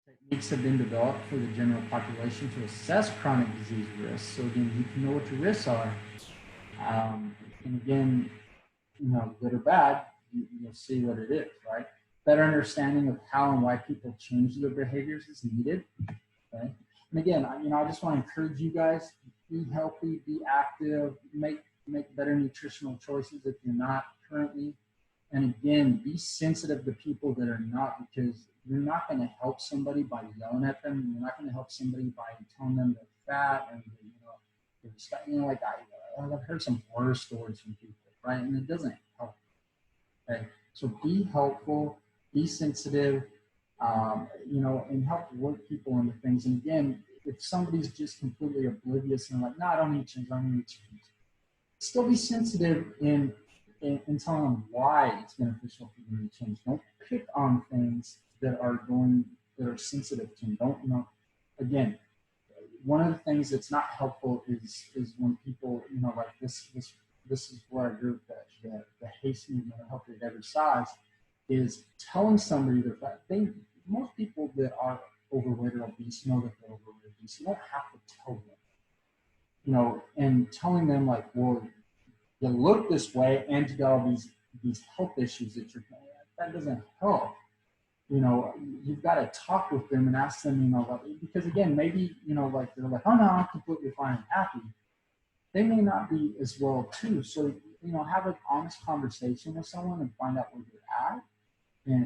techniques have been developed for the general population to assess chronic disease risks. So again, you can know what your risks are. And again, good or bad, you'll see what it is, right? Better understanding of how and why people change their behaviors is needed, okay? And again, I just want to encourage you guys, be healthy, be active, make better nutritional choices if you're not currently. And again, be sensitive to people that are not, because you're not going to help somebody by yelling at them. You're not going to help somebody by telling them they're fat and like I've heard some horror stories from people, right? And it doesn't help. Okay, so be helpful, be sensitive, and help work people into things. And again, if somebody's just completely oblivious and like, no, I don't need change, I don't need change. Still be sensitive in telling them why it's beneficial for them to change. Don't pick on things that are sensitive to them. Don't, again, one of the things that's not helpful is when people, like this is where I group that the hastening mental health at every size is telling somebody that most people that are overweight or obese know that they're overweight or obese. You don't have to tell them, and telling them like, well, you look this way and you got all these health issues that doesn't help. You've got to talk with them and ask them, because again, maybe, like they're like, oh no, I'm completely fine and happy. They may not be as well too. So, have an honest conversation with someone and find out where they're at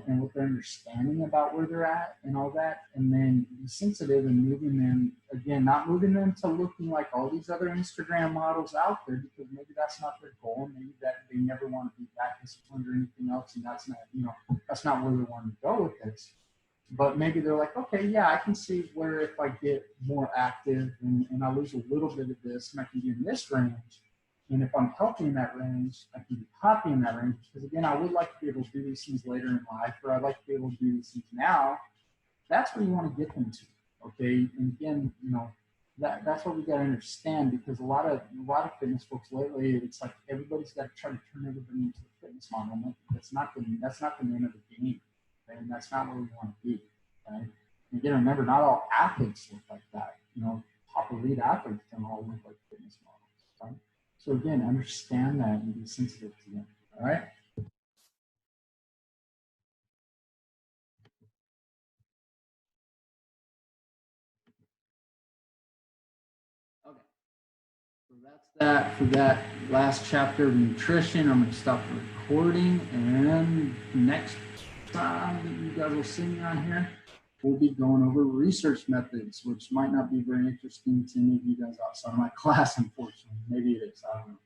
and what their understanding about where they're at and all that. And then be sensitive and moving them, again, not moving them to looking like all these other Instagram models out there, because maybe that's not their goal. Maybe that they never want to be that disciplined or anything else. And that's not, that's not where they want to go with this. But maybe they're like, okay, yeah, I can see where if I get more active and I lose a little bit of this and I can be in this range. And if I'm healthy in that range, I can be happy in that range. Because again, I would like to be able to do these things later in life, or I'd like to be able to do these things now. That's where you want to get them to, okay? And again, that's what we got to understand, because a lot of fitness folks lately, it's like everybody's got to try to turn everybody into a fitness model. That's not the name of the game. okay? And that's not where we want to be, right? And again, remember, not all athletes look like that. You know, top elite athletes don't all look like fitness models, right? So again, understand that and be sensitive to them, all right? Okay. So that's that for that last chapter of nutrition. I'm going to stop the recording, and next time that you guys will see me on here, we'll be going over research methods, which might not be very interesting to any of you guys outside of my class, unfortunately. Maybe it is. I don't know.